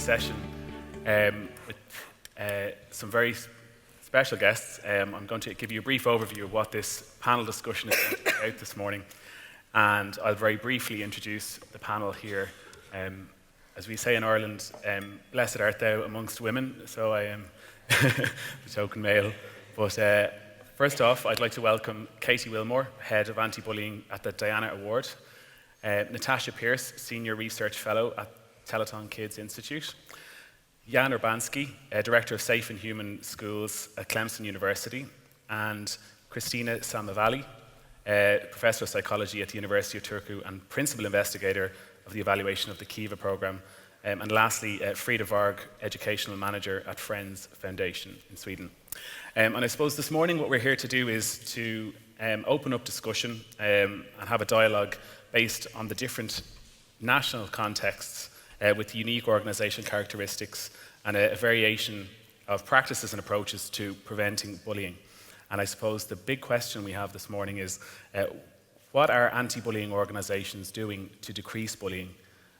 session with some very special guests. I'm going to give you a brief overview of what this panel discussion is about this morning, and I'll very briefly introduce the panel here. As we say in Ireland, blessed art thou amongst women, so I am the token male. But first off, I'd like to welcome Katie Wilmore, Head of Anti-Bullying at the Diana Award, Natasha Pearce, Senior Research Fellow at Telethon Kids Institute, Jan Urbanski, Director of Safe and Human Schools at Clemson University, and Christina Salmivalli, Professor of Psychology at the University of Turku and Principal Investigator of the evaluation of the Kiva program, and lastly, Frida Warg, Educational Manager at Friends Foundation in Sweden. And I suppose this morning what we're here to do is to open up discussion and have a dialogue based on the different national contexts with unique organisation characteristics and a variation of practices and approaches to preventing bullying. And I suppose the big question we have this morning is, what are anti-bullying organisations doing to decrease bullying?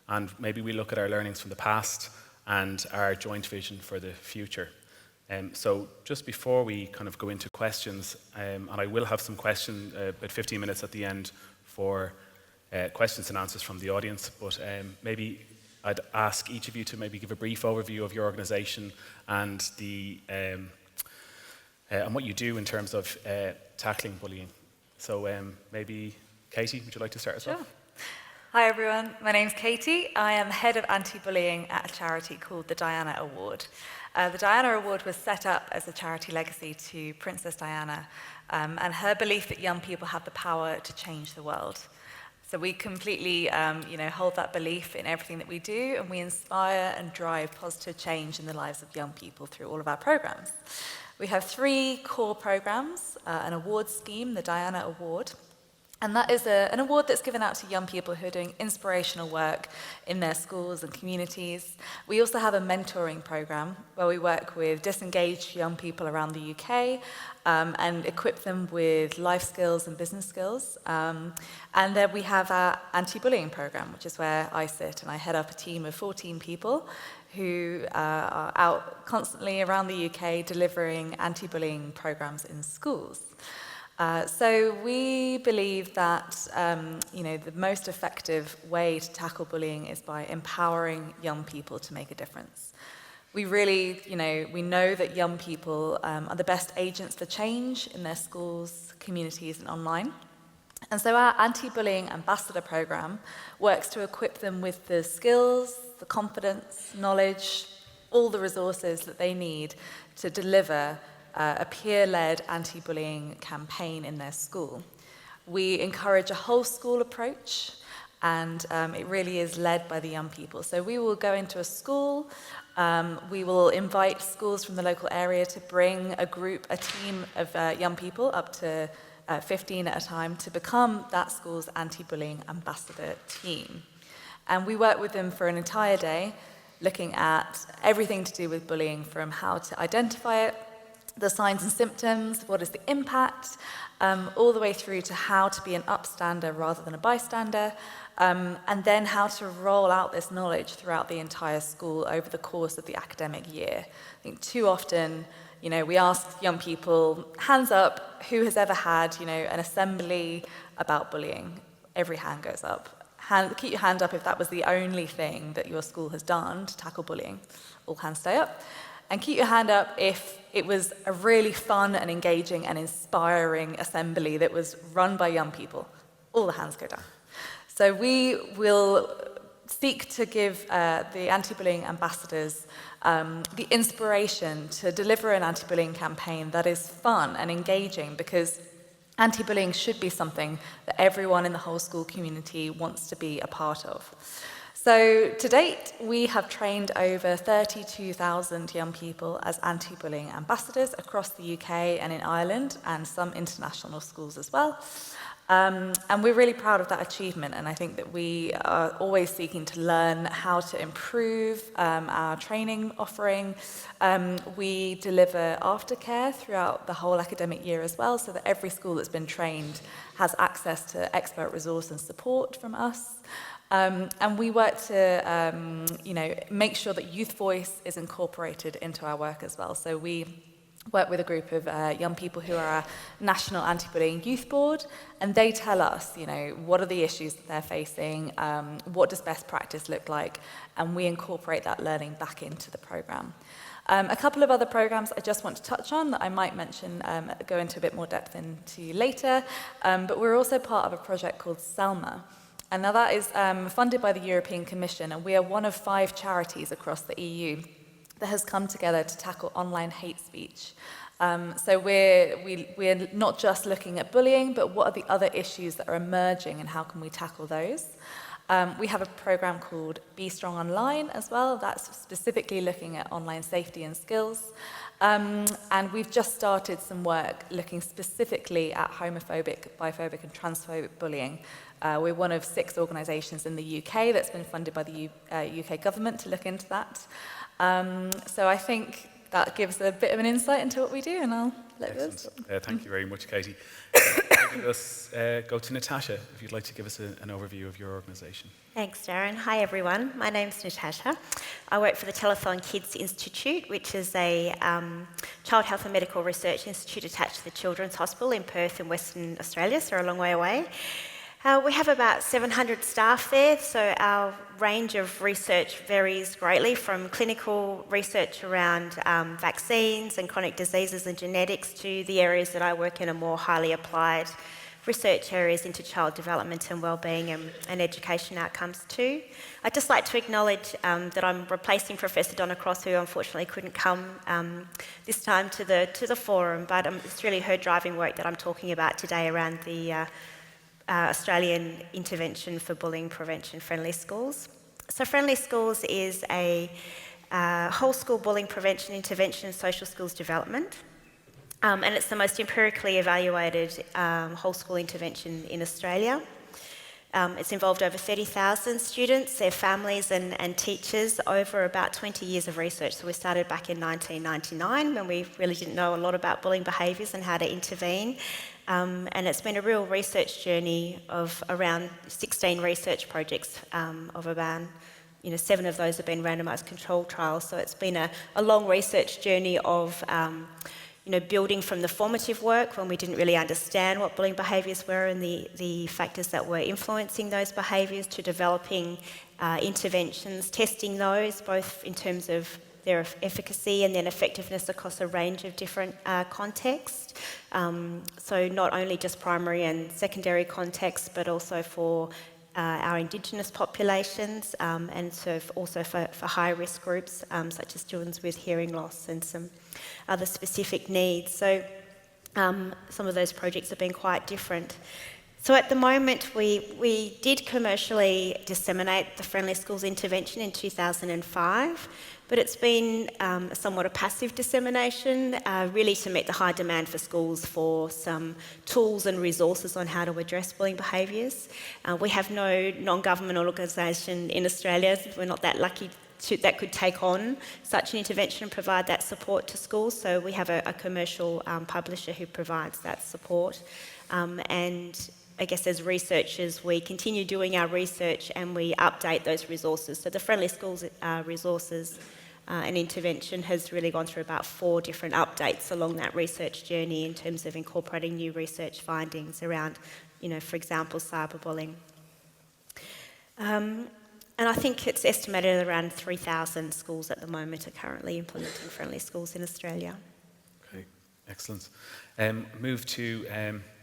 And maybe we look at our learnings from the past and our joint vision for the future. So just before we kind of go into questions, and I will have some questions, about 15 minutes at the end for questions and answers from the audience, but maybe I'd ask each of you to maybe give a brief overview of your organisation and and what you do in terms of tackling bullying. So maybe Katie, would you like to start us off? Hi everyone, my name's Katie. I am Head of Anti-Bullying at a charity called the Diana Award. The Diana Award was set up as a charity legacy to Princess Diana and her belief that young people have the power to change the world. So we completely hold that belief in everything that we do, and we inspire and drive positive change in the lives of young people through all of our programs. We have 3 core programs, an award scheme, the Diana Award, and that is an award that's given out to young people who are doing inspirational work in their schools and communities. We also have a mentoring program where we work with disengaged young people around the UK and equip them with life skills and business skills. And then we have our anti-bullying program, which is where I sit, and I head up a team of 14 people who are out constantly around the UK delivering anti-bullying programs in schools. So we believe that the most effective way to tackle bullying is by empowering young people to make a difference. We really, we know that young people are the best agents for change in their schools, communities, and online. And so our anti-bullying ambassador program works to equip them with the skills, the confidence, knowledge, all the resources that they need to deliver a peer-led anti-bullying campaign in their school. We encourage a whole school approach, and it really is led by the young people. So we will go into a school, we will invite schools from the local area to bring a team of young people, up to 15 at a time, to become that school's anti-bullying ambassador team. And we work with them for an entire day, looking at everything to do with bullying, from how to identify it, the signs and symptoms, what is the impact, all the way through to how to be an upstander rather than a bystander, and then how to roll out this knowledge throughout the entire school over the course of the academic year. I think too often, we ask young people, hands up, who has ever had, an assembly about bullying? Every hand goes up. Keep your hand up if that was the only thing that your school has done to tackle bullying. All hands stay up. And keep your hand up if it was a really fun and engaging and inspiring assembly that was run by young people. All the hands go down. So we will seek to give the anti-bullying ambassadors the inspiration to deliver an anti-bullying campaign that is fun and engaging, because anti-bullying should be something that everyone in the whole school community wants to be a part of. So to date, we have trained over 32,000 young people as anti-bullying ambassadors across the UK and in Ireland, and some international schools as well. And we're really proud of that achievement, and I think that we are always seeking to learn how to improve our training offering. We deliver aftercare throughout the whole academic year as well, so that every school that's been trained has access to expert resource and support from us. And we work to, make sure that youth voice is incorporated into our work as well. So we work with a group of young people who are our National Anti-Bullying Youth Board, and they tell us, what are the issues that they're facing, what does best practice look like, and we incorporate that learning back into the programme. A couple of other programs I just want to touch on that I might mention, go into a bit more depth into later, but we're also part of a project called Selma. And now that is funded by the European Commission, and we are one of 5 charities across the EU that has come together to tackle online hate speech. So we're not just looking at bullying, but what are the other issues that are emerging and how can we tackle those? We have a program called Be Strong Online as well. That's specifically looking at online safety and skills. And we've just started some work looking specifically at homophobic, biphobic and transphobic bullying. We're one of 6 organisations in the UK that's been funded by the UK government to look into that. So I think that gives a bit of an insight into what we do, and I'll let Liz. Thank you very much, Katie. Let's go to Natasha, if you'd like to give us an overview of your organisation. Thanks, Darren. Hi, everyone. My name's Natasha. I work for the Telethon Kids Institute, which is a child health and medical research institute attached to the Children's Hospital in Perth in Western Australia, so a long way away. We have about 700 staff there, so our range of research varies greatly from clinical research around vaccines and chronic diseases and genetics to the areas that I work in are more highly applied research areas into child development and wellbeing and education outcomes too. I'd just like to acknowledge that I'm replacing Professor Donna Cross, who unfortunately couldn't come this time to the forum, but it's really her driving work that I'm talking about today around the Australian Intervention for Bullying Prevention Friendly Schools. So Friendly Schools is a whole school bullying prevention intervention and social skills development. And it's the most empirically evaluated whole school intervention in Australia. It's involved over 30,000 students, their families and teachers over about 20 years of research. So we started back in 1999 when we really didn't know a lot about bullying behaviours and how to intervene. And it's been a real research journey of around 16 research projects of about, 7 of those have been randomised controlled trials. So it's been a long research journey of, building from the formative work when we didn't really understand what bullying behaviours were and the factors that were influencing those behaviours to developing interventions, testing those both in terms of their efficacy and then effectiveness across a range of different contexts. So not only just primary and secondary contexts, but also for our Indigenous populations and so also for high-risk groups such as children with hearing loss and some other specific needs. So some of those projects have been quite different. So at the moment, we did commercially disseminate the Friendly Schools intervention in 2005, but it's been somewhat a passive dissemination, really to meet the high demand for schools for some tools and resources on how to address bullying behaviours. We have no non-government organisation in Australia. We're not that lucky that could take on such an intervention and provide that support to schools. So we have a commercial publisher who provides that support. And I guess as researchers, we continue doing our research and we update those resources. So the Friendly Schools resources and intervention has really gone through about 4 different updates along that research journey in terms of incorporating new research findings around, for example, cyberbullying. And I think it's estimated around 3,000 schools at the moment are currently implementing Friendly Schools in Australia. Okay, excellent. Move to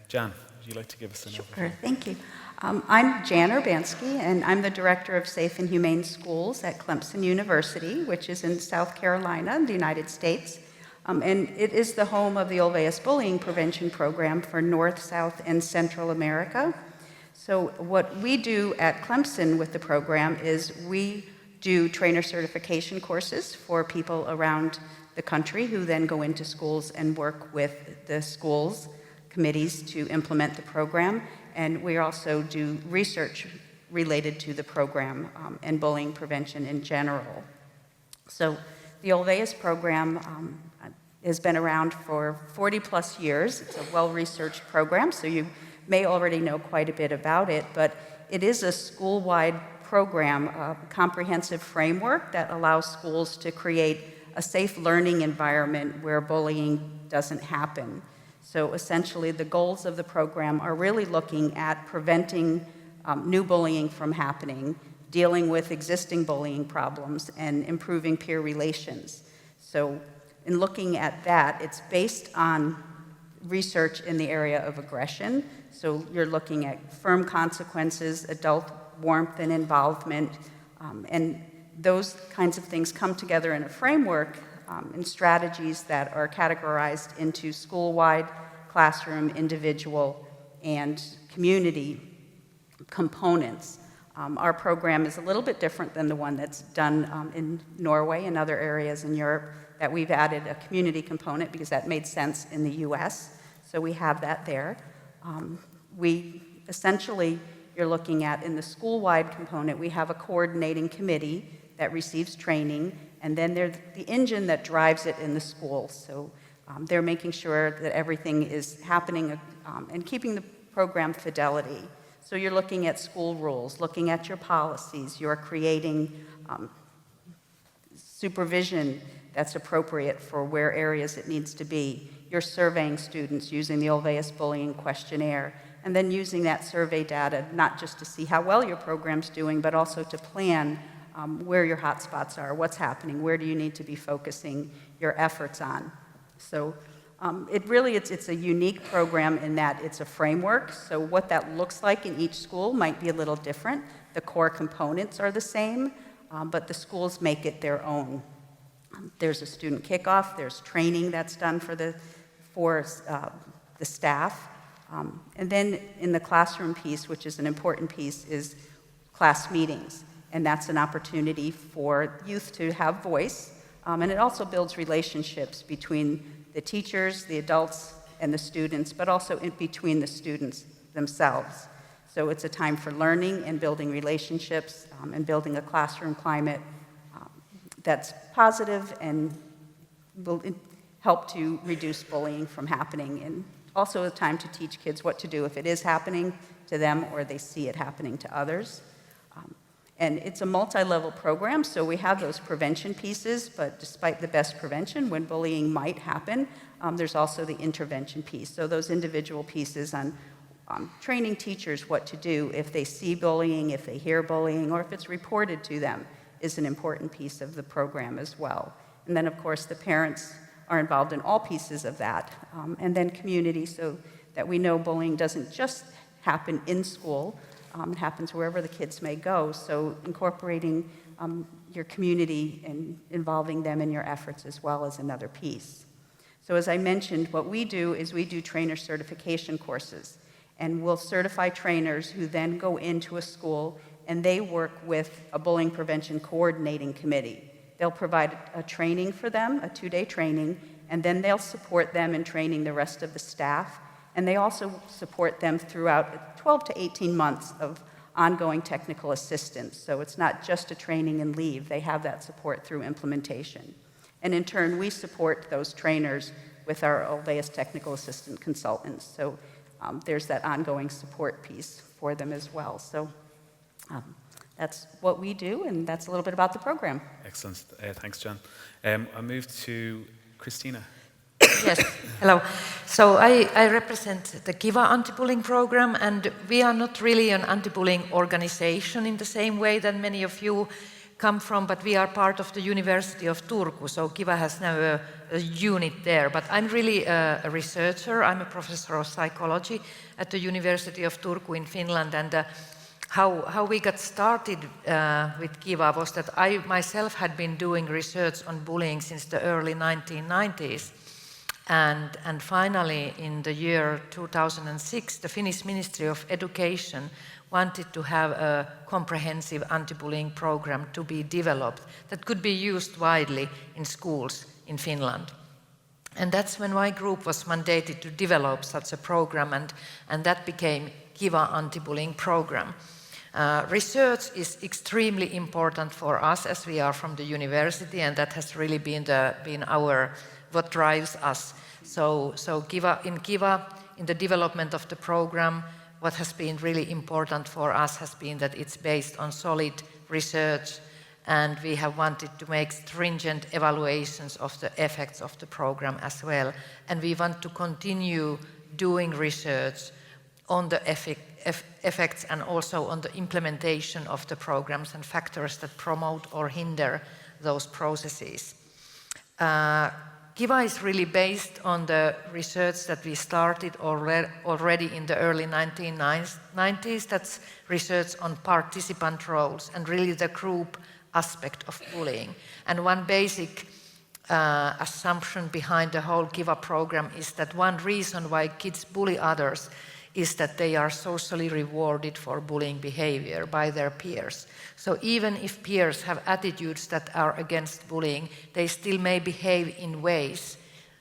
Jan. Would you like to give us an overview? Sure, thank you. I'm Jan Urbanski, and I'm the Director of Safe and Humane Schools at Clemson University, which is in South Carolina, the United States. And it is the home of the Ulvaeus Bullying Prevention Program for North, South, and Central America. So what we do at Clemson with the program is we do trainer certification courses for people around the country who then go into schools and work with the schools committees to implement the program. And we also do research related to the program and bullying prevention in general. So the Ulvaeus program has been around for 40 plus years. It's a well-researched program, so you may already know quite a bit about it, but it is a school-wide program, a comprehensive framework that allows schools to create a safe learning environment where bullying doesn't happen. So essentially, the goals of the program are really looking at preventing new bullying from happening, dealing with existing bullying problems, and improving peer relations. So in looking at that, it's based on research in the area of aggression. So you're looking at firm consequences, adult warmth and involvement, and those kinds of things come together in a framework and strategies that are categorized into school-wide, classroom, individual, and community components. Our program is a little bit different than the one that's done in Norway and other areas in Europe, that we've added a community component because that made sense in the US, so we have that there. We essentially, you're looking at in the school-wide component, we have a coordinating committee that receives training, and then they're the engine that drives it in the school. So they're making sure that everything is happening and keeping the program fidelity. So you're looking at school rules, looking at your policies, you're creating supervision that's appropriate for where areas it needs to be. You're surveying students using the Ulvaeus Bullying Questionnaire, and then using that survey data not just to see how well your program's doing, but also to plan where your hotspots are, what's happening, where do you need to be focusing your efforts on. So it's a unique program in that it's a framework, so what that looks like in each school might be a little different. The core components are the same, but the schools make it their own. There's a student kickoff, there's training that's done for the staff, and then in the classroom piece, which is an important piece, is class meetings, and that's an opportunity for youth to have voice, and it also builds relationships between the teachers, the adults, and the students, but also in between the students themselves. So it's a time for learning and building relationships and building a classroom climate that's positive and will help to reduce bullying from happening, and also a time to teach kids what to do if it is happening to them or they see it happening to others. And it's a multi-level program, so we have those prevention pieces, but despite the best prevention, when bullying might happen, there's also the intervention piece. So those individual pieces on training teachers what to do if they see bullying, if they hear bullying, or if it's reported to them is an important piece of the program as well. And then, of course, the parents are involved in all pieces of that. And then community, so that we know bullying doesn't just happen in school, it happens wherever the kids may go, so incorporating your community and involving them in your efforts as well is another piece. So as I mentioned, what we do is we do trainer certification courses, and we'll certify trainers who then go into a school and they work with a bullying prevention coordinating committee. They'll provide a training for them, a 2-day training, and then they'll support them in training the rest of the staff. And they also support them throughout 12 to 18 months of ongoing technical assistance. So it's not just a training and leave. They have that support through implementation. And in turn, we support those trainers with our Ulvaeus technical assistant consultants. So there's that ongoing support piece for them as well. So that's what we do, and that's a little bit about the program. Excellent. Thanks, Jen. I'll move to Christina. Yes, hello. So I represent the Kiva anti-bullying program, and we are not really an anti-bullying organization in the same way that many of you come from, but we are part of the University of Turku, so Kiva has now a unit there. But I'm really a researcher. I'm a professor of psychology at the University of Turku in Finland, and how we got started with Kiva was that I myself had been doing research on bullying since the early 1990s. And finally, in the year 2006, the Finnish Ministry of Education wanted to have a comprehensive anti-bullying program to be developed that could be used widely in schools in Finland. And that's when my group was mandated to develop such a program, and that became Kiva anti-bullying program. Research is extremely important for us as we are from the university, and that has really been what drives us. So Kiva, in the development of the program, what has been really important for us has been that it's based on solid research, and we have wanted to make stringent evaluations of the effects of the program as well. And we want to continue doing research on the effects and also on the implementation of the programs and factors that promote or hinder those processes. Kiva is really based on the research that we started already in the early 1990s. That's research on participant roles and really the group aspect of bullying. And one basic assumption behind the whole Kiva program is that one reason why kids bully others is that they are socially rewarded for bullying behavior by their peers. So even if peers have attitudes that are against bullying, they still may behave in ways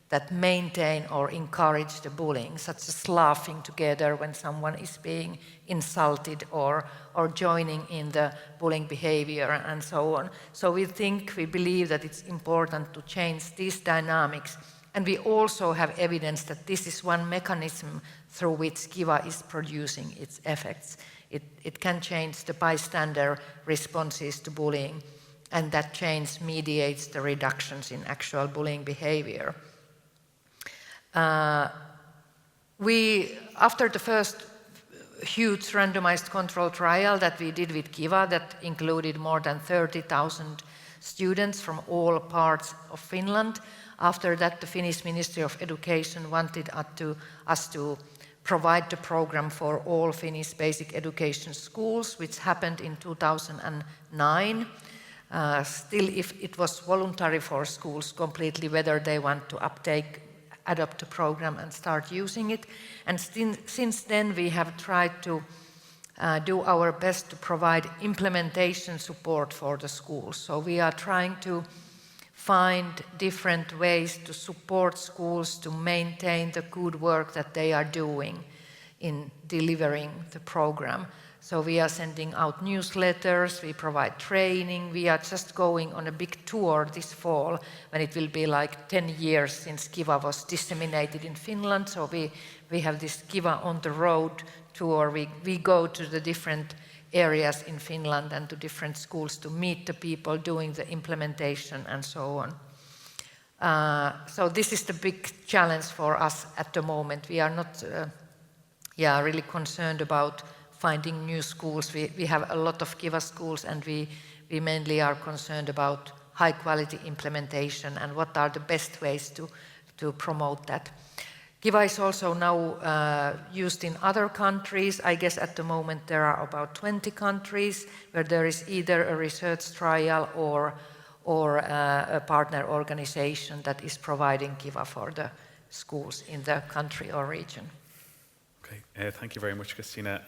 that maintain or encourage the bullying, such as laughing together when someone is being insulted or joining in the bullying behavior and so on. So we believe that it's important to change these dynamics. And we also have evidence that this is one mechanism through which Kiva is producing its effects. It can change the bystander responses to bullying, and that change mediates the reductions in actual bullying behavior. After the first huge randomized control trial that we did with Kiva, that included more than 30,000 students from all parts of Finland, after that the Finnish Ministry of Education wanted us to provide the program for all Finnish basic education schools, which happened in 2009. Still, if it was voluntary for schools completely whether they want to adopt the program and start using it. And since then we have tried to do our best to provide implementation support for the schools. So we are trying to find different ways to support schools to maintain the good work that they are doing in delivering the program. So we are sending out newsletters, we provide training, we are just going on a big tour this fall when it will be like 10 years since Kiva was disseminated in Finland. So we have this Kiva on the road tour. We go to the different areas in Finland and to different schools to meet the people doing the implementation and so on. So this is the big challenge for us at the moment. We are not really concerned about finding new schools. We have a lot of Kiva schools, and we mainly are concerned about high quality implementation and what are the best ways to promote that. Kiva is also now used in other countries. I guess at the moment there are about 20 countries where there is either a research trial or a partner organization that is providing Kiva for the schools in the country or region. Okay, thank you very much, Christina.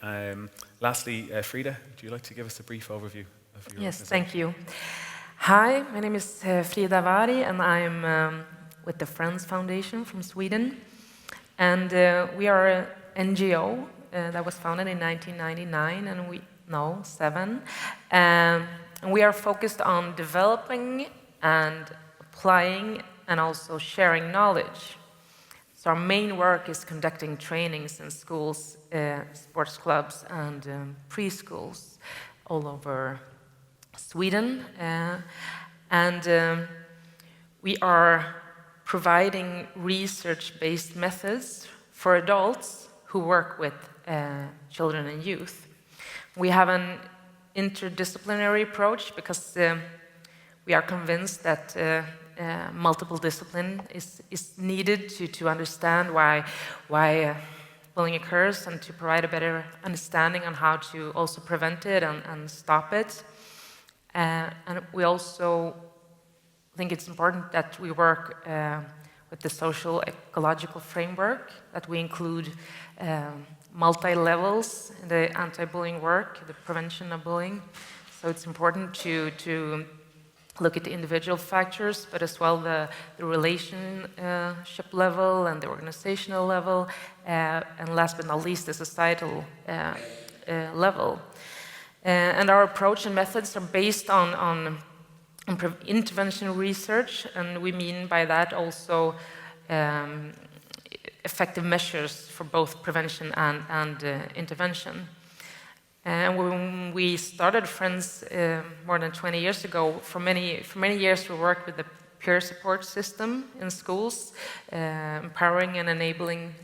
Lastly, Frida, would you like to give us a brief overview of your Yes, organization? thank you. Hi, my name is Frida Vari, and I'm with the Friends Foundation from Sweden. And we are an NGO that was founded in 1999, and 7. And we are focused on developing and applying and also sharing knowledge. So our main work is conducting trainings in schools, sports clubs, and preschools all over Sweden. And we are providing research-based methods for adults who work with children and youth. We have an interdisciplinary approach because we are convinced that multiple discipline is needed to understand why bullying occurs and to provide a better understanding on how to also prevent it and stop it. And we also think it's important that we work with the social ecological framework, that we include multi-levels in the anti-bullying work, the prevention of bullying. So it's important to look at the individual factors, but as well the relationship level and the organizational level, and last but not least, the societal level. And our approach and methods are based on intervention research, and we mean by that also effective measures for both prevention and intervention. And when we started Friends more than 20 years ago, for many years we worked with the peer support system in schools, empowering and enabling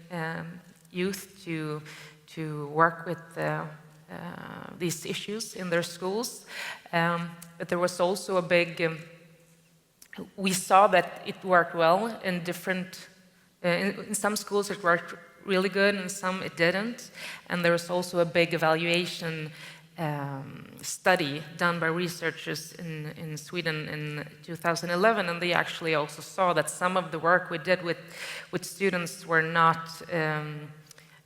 youth to work with these issues in their schools. But there was also a big, we saw that it worked well in different, in some schools it worked really good, and some it didn't. And there was also a big evaluation study done by researchers in Sweden in 2011, and they actually also saw that some of the work we did with students were not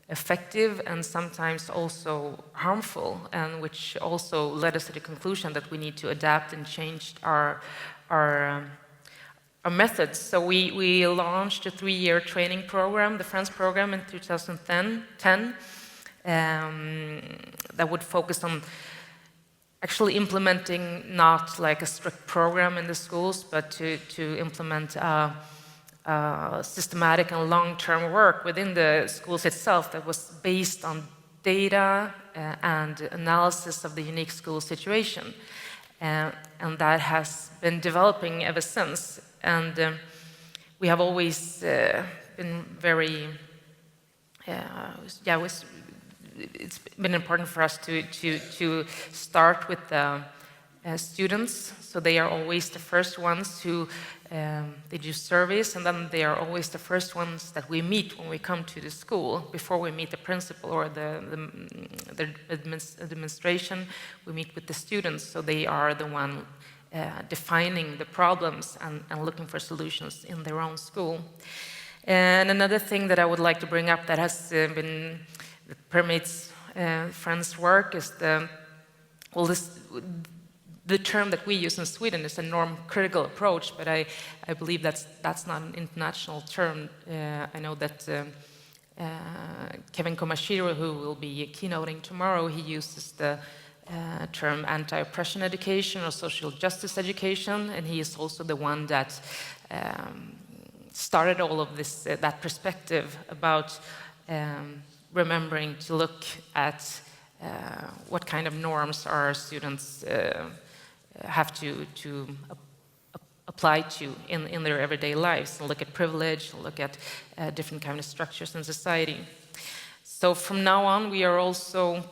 effective and sometimes also harmful, and which also led us to the conclusion that we need to adapt and change our methods. So we launched a 3-year training program, the Friends program, in 2010, that would focus on actually implementing not like a strict program in the schools, but to implement systematic and long-term work within the schools itself that was based on data and analysis of the unique school situation. And that has been developing ever since. And we have always been very, it's been important for us to start with the students. So they are always the first ones who they do surveys, and then they are always the first ones that we meet when we come to the school. Before we meet the principal or the administration, we meet with the students, so they are the one defining the problems and looking for solutions in their own school. And another thing that I would like to bring up that has been that permeates Friends' work is the term that we use in Sweden is a norm-critical approach, but I believe that's not an international term. I know that Kevin Komashiro, who will be keynoting tomorrow, he uses the term anti-oppression education or social justice education, and he is also the one that started all of this, that perspective about remembering to look at what kind of norms our students have to apply to in their everyday lives, and look at privilege, and look at different kind of structures in society. So from now on, we are also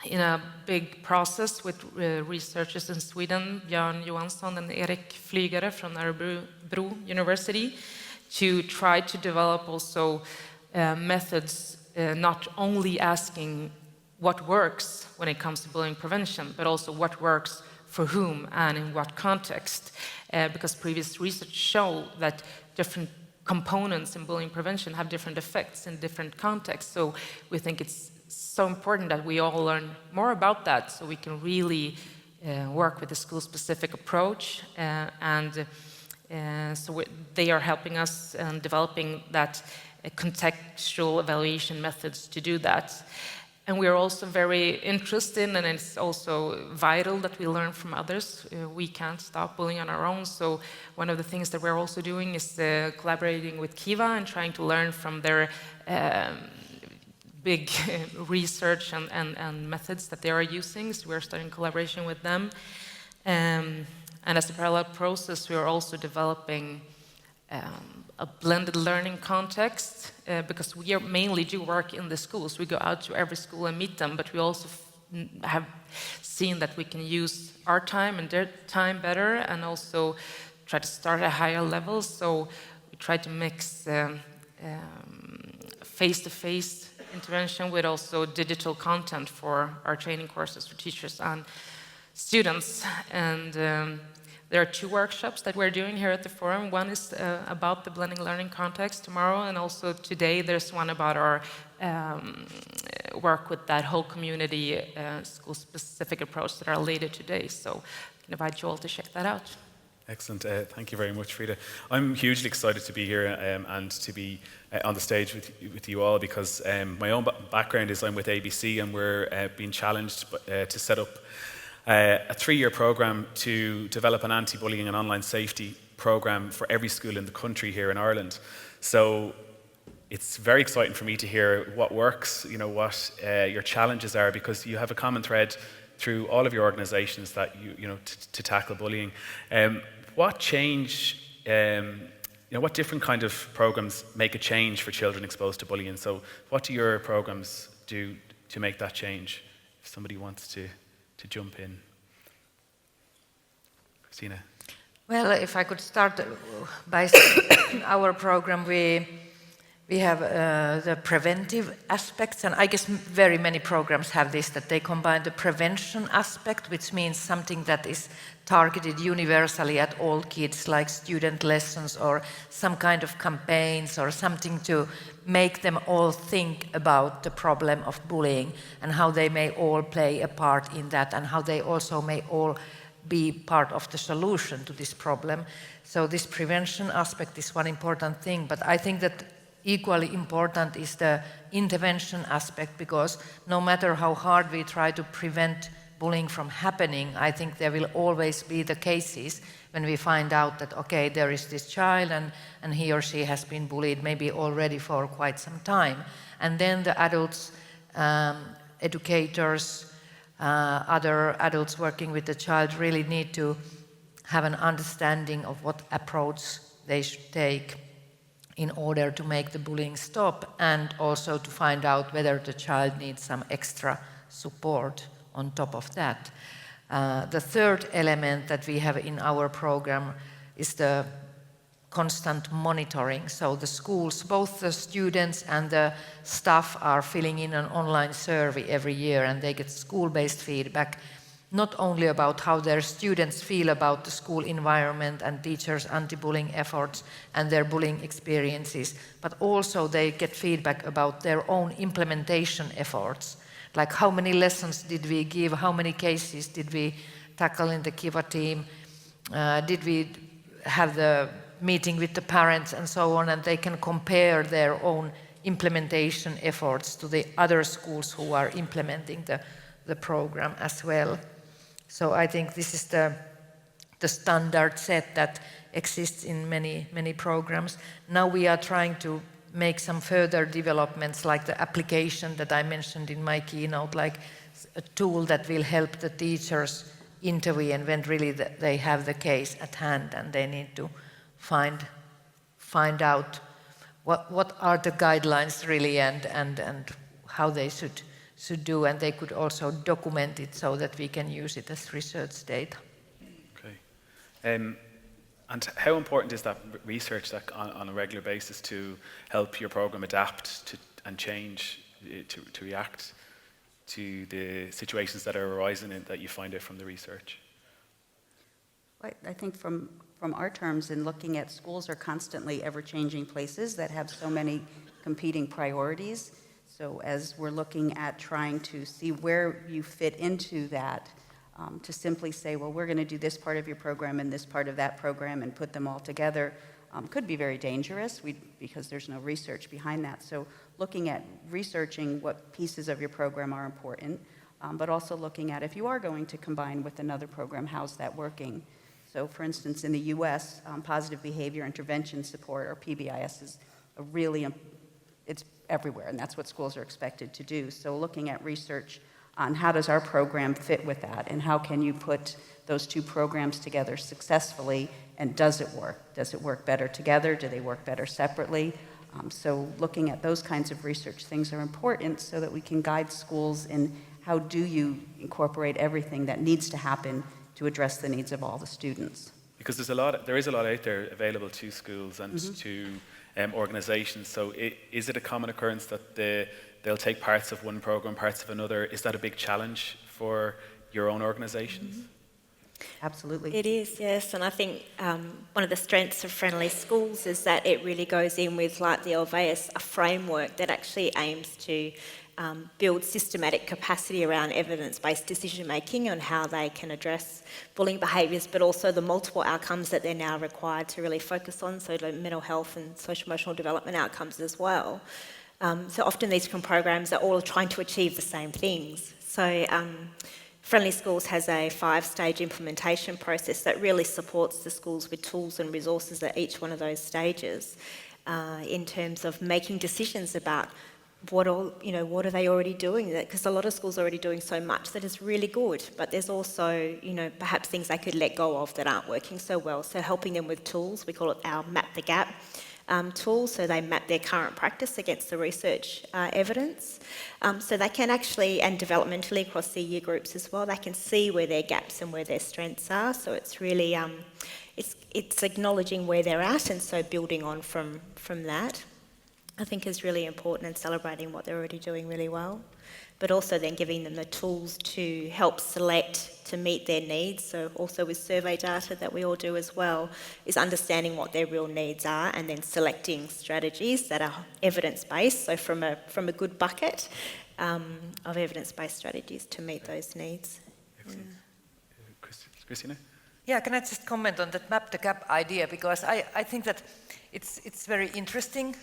in a big process with researchers in Sweden, Björn Johansson and Erik Flygare from Örebro University, to try to develop also methods, not only asking what works when it comes to bullying prevention, but also what works for whom and in what context. Because previous research show that different components in bullying prevention have different effects in different contexts. So we think it's so important that we all learn more about that, so we can really work with a school-specific approach. So they are helping us in developing that contextual evaluation methods to do that. And we are also very interested, and it's also vital that we learn from others. We can't stop bullying on our own, so one of the things that we're also doing is collaborating with Kiva and trying to learn from their big research and methods that they are using. So we're starting collaboration with them. And as a parallel process, we are also developing a blended learning context, because we mainly do work in the schools. We go out to every school and meet them, but we also have seen that we can use our time and their time better, and also try to start at higher levels. So we try to mix face-to-face intervention with also digital content for our training courses for teachers and students. And there are 2 workshops that we're doing here at the forum. One is about the blending learning context tomorrow, and also today there's one about our work with that whole community school-specific approach that are later today. So I can invite you all to check that out. Excellent. Thank you very much, Frida. I'm hugely excited to be here and to be on the stage with you all, because my own background is I'm with ABC, and we're being challenged to set up a 3-year program to develop an anti-bullying and online safety program for every school in the country here in Ireland. So it's very exciting for me to hear what works, what your challenges are, because you have a common thread through all of your organizations that to tackle bullying. What change, what different kind of programs make a change for children exposed to bullying? So what do your programs do to make that change? If somebody wants to jump in. Christina. Well, if I could start by saying in our program we have the preventive aspects, and I guess very many programs have this, that they combine the prevention aspect, which means something that is targeted universally at all kids, like student lessons or some kind of campaigns or something to make them all think about the problem of bullying and how they may all play a part in that, and how they also may all be part of the solution to this problem. So this prevention aspect is one important thing, but I think that equally important is the intervention aspect, because no matter how hard we try to prevent bullying from happening, I think there will always be the cases when we find out that, okay, there is this child and he or she has been bullied maybe already for quite some time. And then the adults, educators, other adults working with the child really need to have an understanding of what approach they should take in order to make the bullying stop, and also to find out whether the child needs some extra support on top of that. The third element that we have in our program is the constant monitoring. So the schools, both the students and the staff, are filling in an online survey every year, and they get school-based feedback, not only about how their students feel about the school environment and teachers' anti-bullying efforts and their bullying experiences, but also they get feedback about their own implementation efforts. Like, how many lessons did we give, how many cases did we tackle in the Kiva team, did we have the meeting with the parents and so on, and they can compare their own implementation efforts to the other schools who are implementing the program as well. So I think this is the standard set that exists in many programs. Now we are trying to make some further developments, like the application that I mentioned in my keynote, like a tool that will help the teachers intervene when really they have the case at hand and they need to find out what are the guidelines really and how they should do, and they could also document it so that we can use it as research data. Okay. And how important is that research that on a regular basis to help your program adapt to and change to react to the situations that are arising that you find out from the research? I think from our terms, in looking at schools are constantly ever-changing places that have so many competing priorities. So as we're looking at trying to see where you fit into that, to simply say, well, we're going to do this part of your program and this part of that program and put them all together could be very dangerous because there's no research behind that. So looking at researching what pieces of your program are important, but also looking at if you are going to combine with another program, how's that working? So for instance, in the US, positive behavior intervention support, or PBIS, is a really, it's everywhere, and that's what schools are expected to do. So looking at research on how does our program fit with that, and how can you put those two programs together successfully, and does it work? Does it work better together? Do they work better separately? So looking at those kinds of research things are important so that we can guide schools in how do you incorporate everything that needs to happen to address the needs of all the students. Because there is a lot out there available to schools and to organizations. So is it a common occurrence that they'll take parts of one program, parts of another? Is that a big challenge for your own organizations? Absolutely. It is, yes, and I think one of the strengths of Friendly Schools is that it really goes in with, like the Alveus, a framework that actually aims to build systematic capacity around evidence-based decision-making on how they can address bullying behaviours, but also the multiple outcomes that they're now required to really focus on, so like mental health and social-emotional development outcomes as well. So often these programs are all trying to achieve the same things. So Friendly Schools has a 5-stage implementation process that really supports the schools with tools and resources at each one of those stages. in terms of making decisions about what are they already doing? Because a lot of schools are already doing so much that is really good, but there's also, perhaps things they could let go of that aren't working so well. So helping them with tools, we call it our Map the Gap tool, so they map their current practice against the research evidence. So they can actually, and developmentally across their year groups as well, they can see where their gaps and where their strengths are. So it's really, it's acknowledging where they're at, and so building on from that, I think is really important, and celebrating what they're already doing really well, but also then giving them the tools to help select to meet their needs. So also with survey data that we all do as well, is understanding what their real needs are and then selecting strategies that are evidence-based, so from a good bucket of evidence-based strategies to meet those needs. Excellent. Christina? Yeah, can I just comment on that Map the Gap idea, because I think that it's very interesting,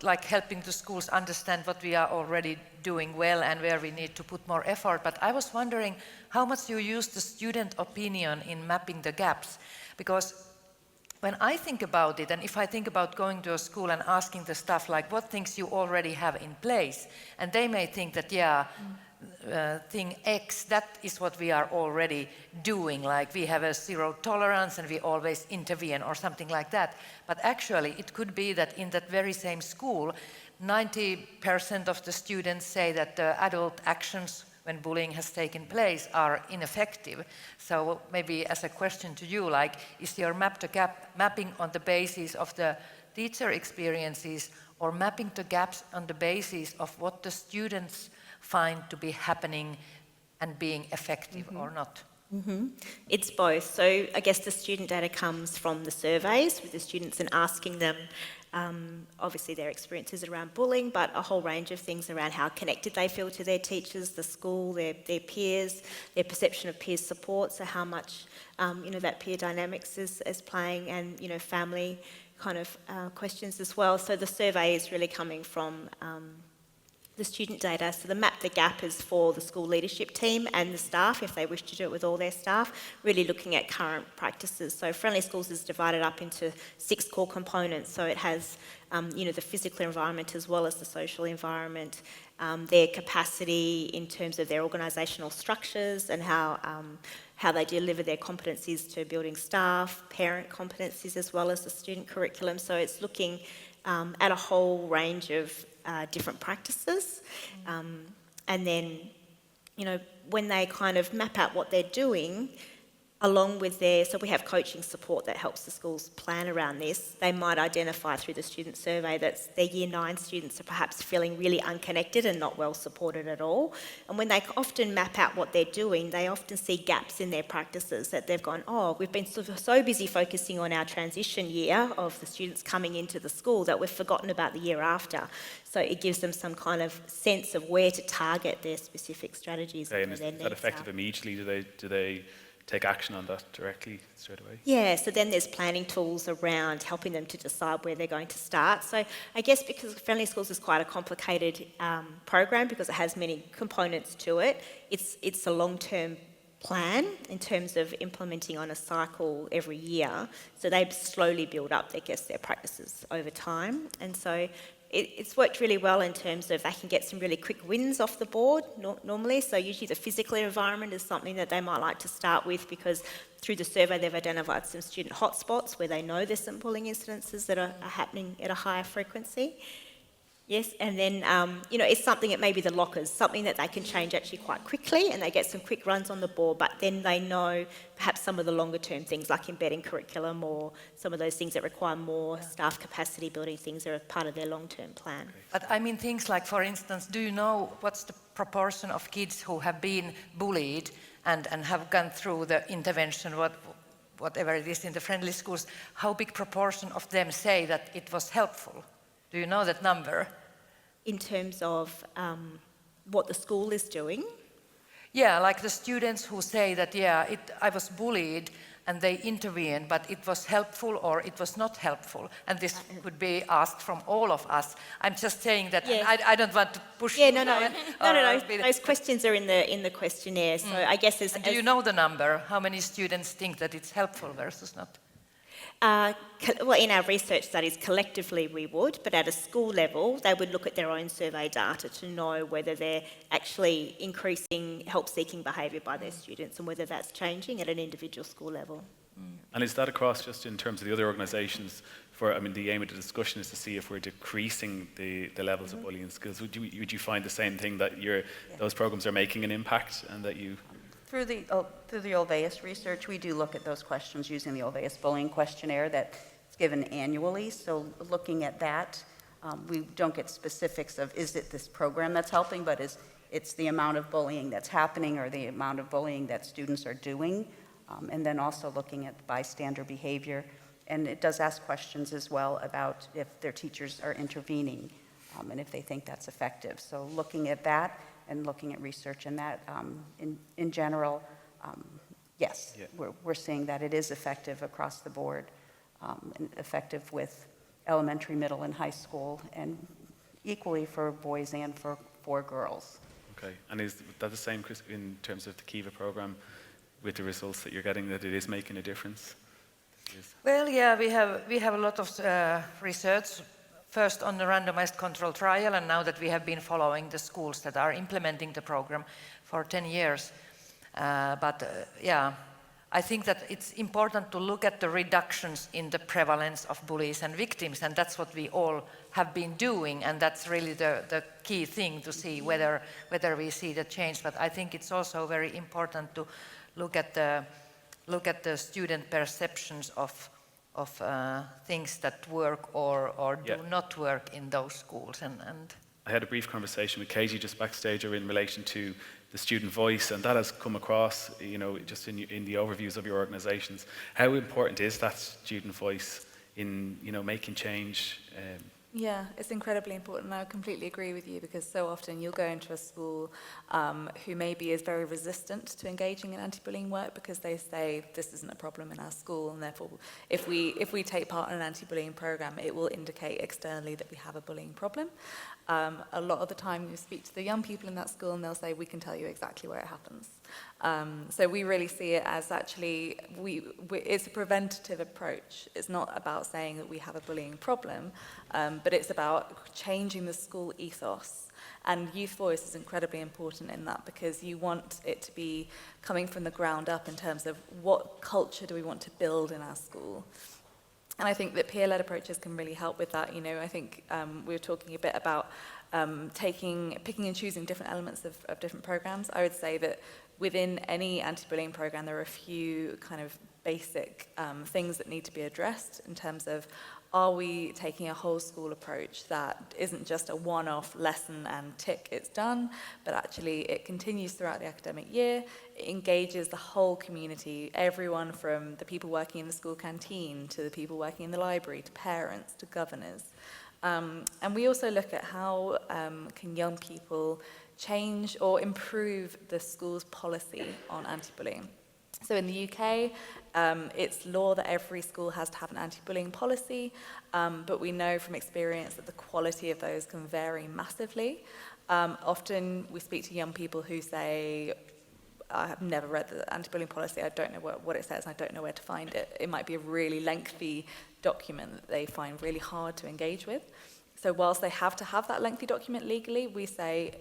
like helping the schools understand what we are already doing well and where we need to put more effort. But I was wondering how much you use the student opinion in mapping the gaps, because when I think about it, and if I think about going to a school and asking the staff like what things you already have in place, and they may think that thing X, that is what we are already doing, like we have a zero tolerance and we always intervene or something like that. But actually it could be that in that very same school 90% of the students say that the adult actions when bullying has taken place are ineffective. So maybe as a question to you, like, is your Map the Gap mapping on the basis of the teacher experiences, or mapping the gaps on the basis of what the students find to be happening and being effective or not? It's both. So I guess the student data comes from the surveys with the students and asking them obviously their experiences around bullying, but a whole range of things around how connected they feel to their teachers, the school, their peers, their perception of peer support, so how much that peer dynamics is playing, and family kind of questions as well. So the survey is really coming from the student data. So the Map the Gap is for the school leadership team and the staff, if they wish to do it with all their staff, really looking at current practices. So Friendly Schools is divided up into 6 core components. So it has the physical environment as well as the social environment, their capacity in terms of their organisational structures and how they deliver their competencies to building staff, parent competencies as well as the student curriculum. So it's looking at a whole range of different practices, and then when they kind of map out what they're doing along with so we have coaching support that helps the schools plan around this. They might identify through the student survey that their Year 9 students are perhaps feeling really unconnected and not well supported at all. And when they often map out what they're doing, they often see gaps in their practices that they've gone, we've been so busy focusing on our transition year of the students coming into the school that we've forgotten about the year after. So it gives them some kind of sense of where to target their specific strategies. Okay, and is that effective immediately? Do they take action on that directly straight away? Yeah, so then there's planning tools around helping them to decide where they're going to start. So I guess because Friendly Schools is quite a complicated program because it has many components to it, it's a long-term plan in terms of implementing on a cycle every year. So they slowly build up, their practices over time. And so it's worked really well in terms of they can get some really quick wins off the board normally. So usually the physical environment is something that they might like to start with because through the survey they've identified some student hotspots where they know there's some bullying incidences that are happening at a higher frequency. Yes, and then, it's something that maybe the lockers, something that they can change actually quite quickly and they get some quick runs on the board, but then they know perhaps some of the longer term things like embedding curriculum or some of those things that require more staff capacity building things are a part of their long-term plan. But I mean things like, for instance, do you know what's the proportion of kids who have been bullied and have gone through the intervention, whatever it is in the Friendly Schools, how big proportion of them say that it was helpful? Do you know that number? In terms of what the school is doing? Yeah, like the students who say that, I was bullied and they intervened, but it was helpful or it was not helpful. And this could be asked from all of us. I'm just saying that I don't want to push. Yeah, no. Those questions are in the questionnaire. So I guess do you know the number? How many students think that it's helpful versus not? Well, in our research studies, collectively we would, but at a school level, they would look at their own survey data to know whether they're actually increasing help-seeking behaviour by their students and whether that's changing at an individual school level. And is that across just in terms of the other organisations? I mean, the aim of the discussion is to see if we're decreasing the levels of bullying. Because would you find the same thing, that those programs are making an impact, and that you... Through the Olveus research, we do look at those questions using the Olveus bullying questionnaire that's given annually. So looking at that, we don't get specifics of is it this program that's helping, but it's the amount of bullying that's happening or the amount of bullying that students are doing. And then also looking at bystander behavior. And it does ask questions as well about if their teachers are intervening and if they think that's effective. So looking at that and looking at research in that, in general, yes, we're seeing that it is effective across the board, and effective with elementary, middle, and high school, and equally for boys and for girls. Okay, and is that the same in terms of the Kiva program, with the results that you're getting, that it is making a difference? Well, yeah, we have a lot of research, first on the randomized control trial, and now that we have been following the schools that are implementing the program for 10 years. Yeah, I think that it's important to look at the reductions in the prevalence of bullies and victims, and that's what we all have been doing, and that's really the key thing to see whether we see the change. But I think it's also very important to look at the student perceptions of things that work or do not work in those schools. And I had a brief conversation with Katie just backstage in relation to the student voice, and that has come across, just in the overviews of your organisations. How important is that student voice in, making change? Yeah, it's incredibly important. I completely agree with you, because so often you'll go into a school who maybe is very resistant to engaging in anti-bullying work because they say this isn't a problem in our school, and therefore if we take part in an anti-bullying program, it will indicate externally that we have a bullying problem. A lot of the time you speak to the young people in that school and they'll say, we can tell you exactly where it happens. So we really see it as actually, it's a preventative approach. It's not about saying that we have a bullying problem, but it's about changing the school ethos. And youth voice is incredibly important in that, because you want it to be coming from the ground up in terms of what culture do we want to build in our school. And I think that peer-led approaches can really help with that. I think we were talking a bit about picking and choosing different elements of different programs. I would say that within any anti-bullying program, there are a few kind of basic things that need to be addressed in terms of, are we taking a whole school approach that isn't just a one-off lesson and tick, it's done, but actually it continues throughout the academic year, it engages the whole community, everyone from the people working in the school canteen to the people working in the library, to parents, to governors. And we also look at how can young people change or improve the school's policy on anti-bullying. So in the UK, it's law that every school has to have an anti-bullying policy, but we know from experience that the quality of those can vary massively. Often we speak to young people who say, I have never read the anti-bullying policy, I don't know what it says, and I don't know where to find it. It might be a really lengthy document that they find really hard to engage with. So whilst they have to have that lengthy document legally, we say,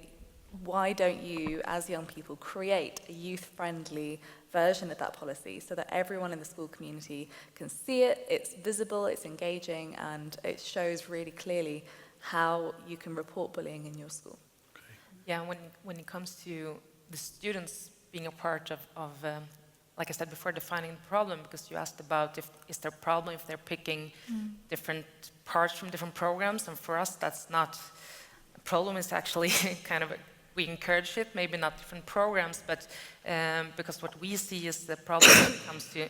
why don't you, as young people, create a youth-friendly version of that policy so that everyone in the school community can see it, it's visible, it's engaging, and it shows really clearly how you can report bullying in your school. Okay. Yeah, when it comes to the students being a part of like I said before, defining the problem, because you asked about is there a problem if they're picking different parts from different programs, and for us that's not a problem. It's actually kind of we encourage it, maybe not different programs, but because what we see is the problem when it comes to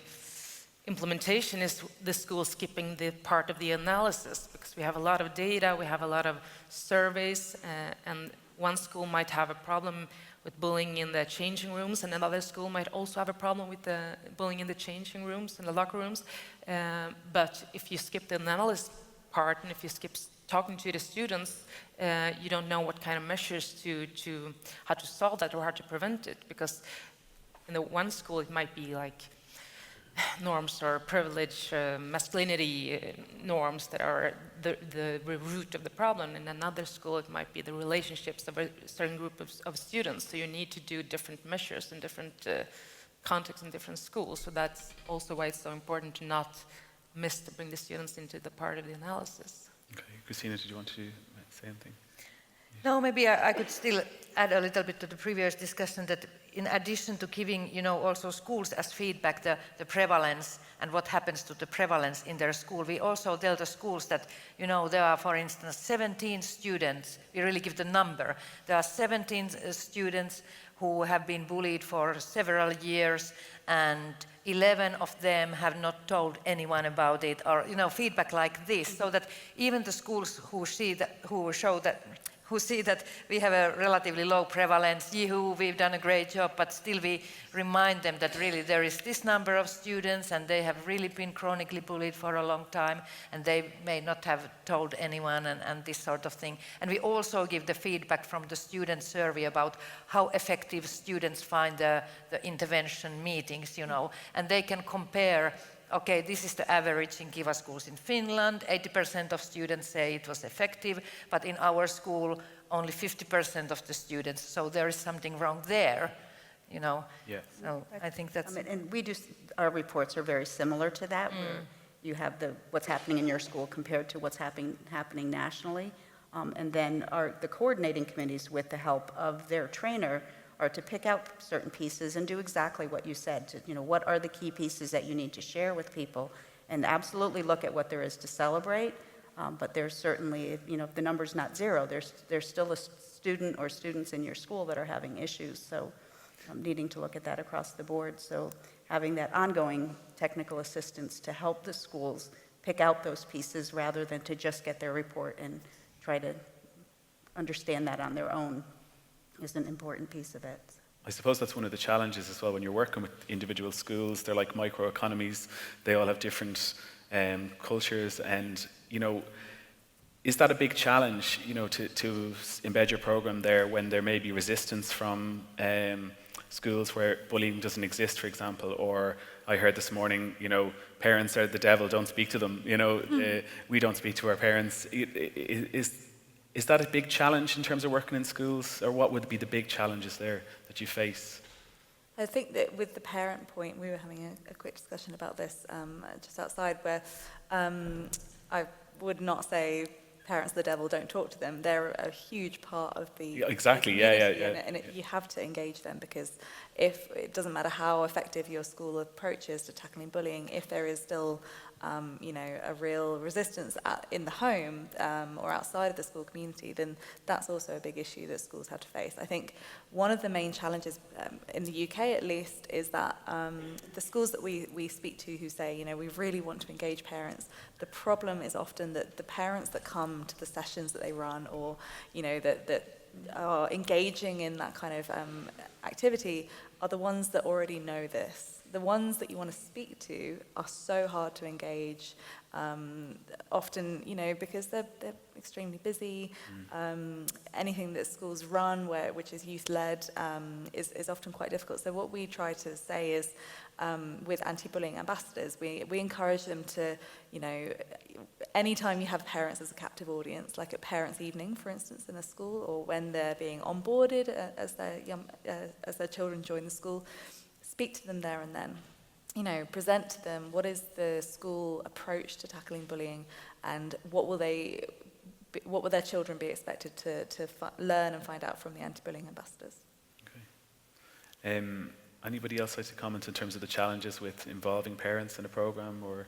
implementation is the school skipping the part of the analysis, because we have a lot of data, we have a lot of surveys, and one school might have a problem with bullying in the changing rooms, and another school might also have a problem with the bullying in the changing rooms, in the locker rooms. But if you skip the analysis part, and if you skip talking to the students, you don't know what kind of measures to how to solve that or how to prevent it. Because in the one school, it might be like norms or privilege, masculinity norms that are the root of the problem. In another school, it might be the relationships of a certain group of students. So you need to do different measures in different contexts in different schools. So that's also why it's so important to not miss to bring the students into the part of the analysis. Okay, Christina, did you want to say anything? No, maybe I could still add a little bit to the previous discussion that in addition to giving, also schools as feedback the prevalence and what happens to the prevalence in their school, we also tell the schools that, there are, for instance, 17 students, we really give the number, there are 17 students who have been bullied for several years and 11 of them have not told anyone about it, or, feedback like this, so that even the schools who see that we have a relatively low prevalence, we've done a great job, but still we remind them that really there is this number of students and they have really been chronically bullied for a long time and they may not have told anyone and this sort of thing. And we also give the feedback from the student survey about how effective students find the intervention meetings, and they can compare. Okay, this is the average in Kiva schools in Finland. 80% of students say it was effective, but in our school, only 50% of the students. So there is something wrong there, Yeah. So I think that's. And our reports are very similar to that, where you have what's happening in your school compared to what's happening nationally, and then the coordinating committees, with the help of their trainer, are to pick out certain pieces and do exactly what you said. What are the key pieces that you need to share with people, and absolutely look at what there is to celebrate. But there's certainly, if the number's not zero, there's still a student or students in your school that are having issues. So needing to look at that across the board. So having that ongoing technical assistance to help the schools pick out those pieces rather than to just get their report and try to understand that on their own is an important piece of it. I suppose that's one of the challenges as well when you're working with individual schools. They're like microeconomies. They all have different cultures, and is that a big challenge? To embed your program there when there may be resistance from schools where bullying doesn't exist, for example. Or I heard this morning, parents are the devil. Don't speak to them. We don't speak to our parents. Is that a big challenge in terms of working in schools, or what would be the big challenges there that you face? I think that with the parent point, we were having a quick discussion about this just outside, where I would not say parents are the devil, don't talk to them. They're a huge part of the exactly, community, yeah. And you have to engage them, because if it doesn't matter how effective your school approach is to tackling bullying, if there is still a real resistance in the home or outside of the school community, then that's also a big issue that schools have to face. I think one of the main challenges in the UK, at least, is that the schools that we speak to who say, we really want to engage parents, the problem is often that the parents that come to the sessions that they run, or that are engaging in that kind of activity, are the ones that already know this. The ones that you want to speak to are so hard to engage, often, because they're extremely busy. Anything that schools run, which is youth-led, is often quite difficult. So what we try to say is, with anti-bullying ambassadors, we encourage them to, anytime you have parents as a captive audience, like at parents' evening, for instance, in a school, or when they're being onboarded as their children join the school, speak to them there and then. Present to them what is the school approach to tackling bullying, and what will their children be expected to learn and find out from the anti-bullying ambassadors. Okay. Anybody else like to comment in terms of the challenges with involving parents in a program, or?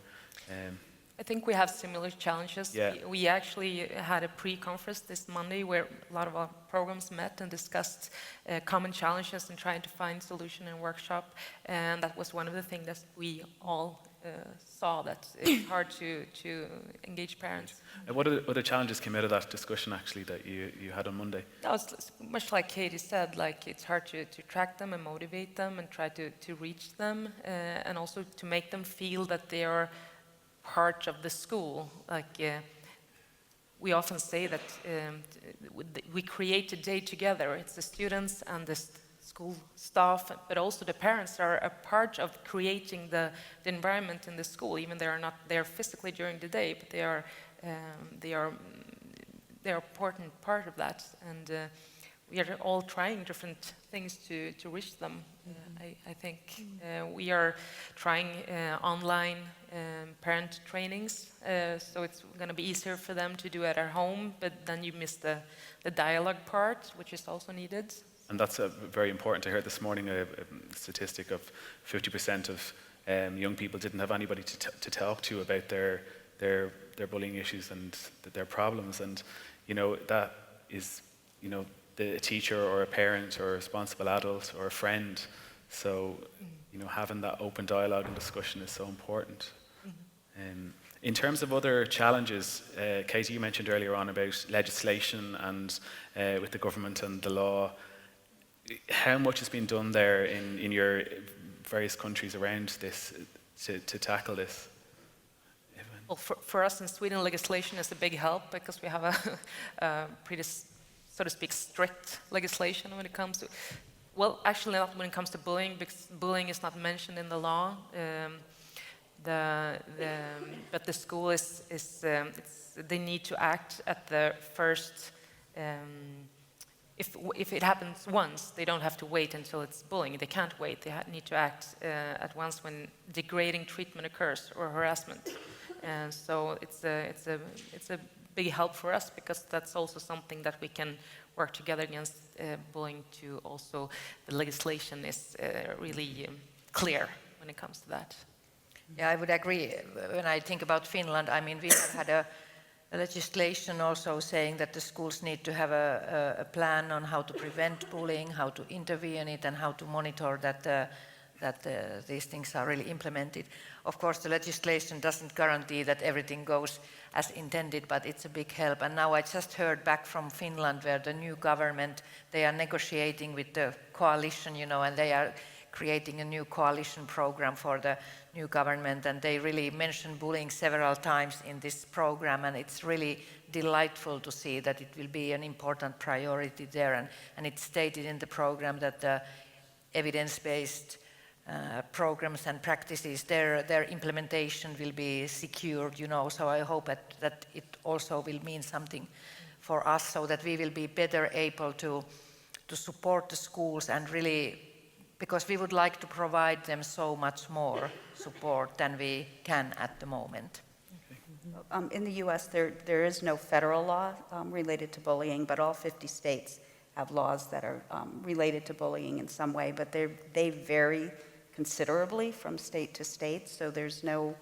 I think we have similar challenges. Yeah. We actually had a pre-conference this Monday where a lot of our programs met and discussed common challenges and trying to find solution in workshop. And that was one of the things that we all saw, that it's hard to engage parents. And what other challenges came out of that discussion actually that you had on Monday? That was much like Katie said, like it's hard to track them and motivate them and try to reach them, and also to make them feel that they are part of the school. We often say that we create a day together. It's the students and the school staff, but also the parents are a part of creating the environment in the school. Even they are not there physically during the day, but they are an important part of that. And we are all trying different things to reach them. I think we are trying online parent trainings, so it's going to be easier for them to do at our home, but then you miss the dialogue part, which is also needed. And that's very important. I heard this morning a statistic of 50% of young people didn't have anybody to talk to about their bullying issues and their problems. And that is a teacher or a parent or a responsible adult or a friend. So having that open dialogue and discussion is so important. In terms of other challenges, Katie, you mentioned earlier on about legislation and with the government and the law. How much has been done there in your various countries around this to tackle this? Well, for us in Sweden, legislation is a big help because we have a pretty, so to speak, strict legislation when it comes to, well, actually not when it comes to bullying, because bullying is not mentioned in the law. But the school they need to act at the first. If it happens once, they don't have to wait until it's bullying. They can't wait. They need to act at once when degrading treatment occurs or harassment. And so it's a big help for us because that's also something that we can work together against bullying. To also, the legislation is really clear when it comes to that. Yeah, I would agree. When I think about Finland, I mean, we have had a legislation also saying that the schools need to have a plan on how to prevent bullying, how to intervene in it, and how to monitor that these things are really implemented. Of course, the legislation doesn't guarantee that everything goes as intended, but it's a big help. And now I just heard back from Finland where the new government, they are negotiating with the coalition, and they are creating a new coalition program for the new government, and they really mentioned bullying several times in this program, and it's really delightful to see that it will be an important priority there, and it's stated in the program that the evidence-based programs and practices, their implementation will be secured, so I hope that it also will mean something for us, so that we will be better able to support the schools and really, because we would like to provide them so much more support than we can at the moment. In the U.S., there is no federal law related to bullying, but all 50 states have laws that are related to bullying in some way, but they vary considerably from state to state, so there's no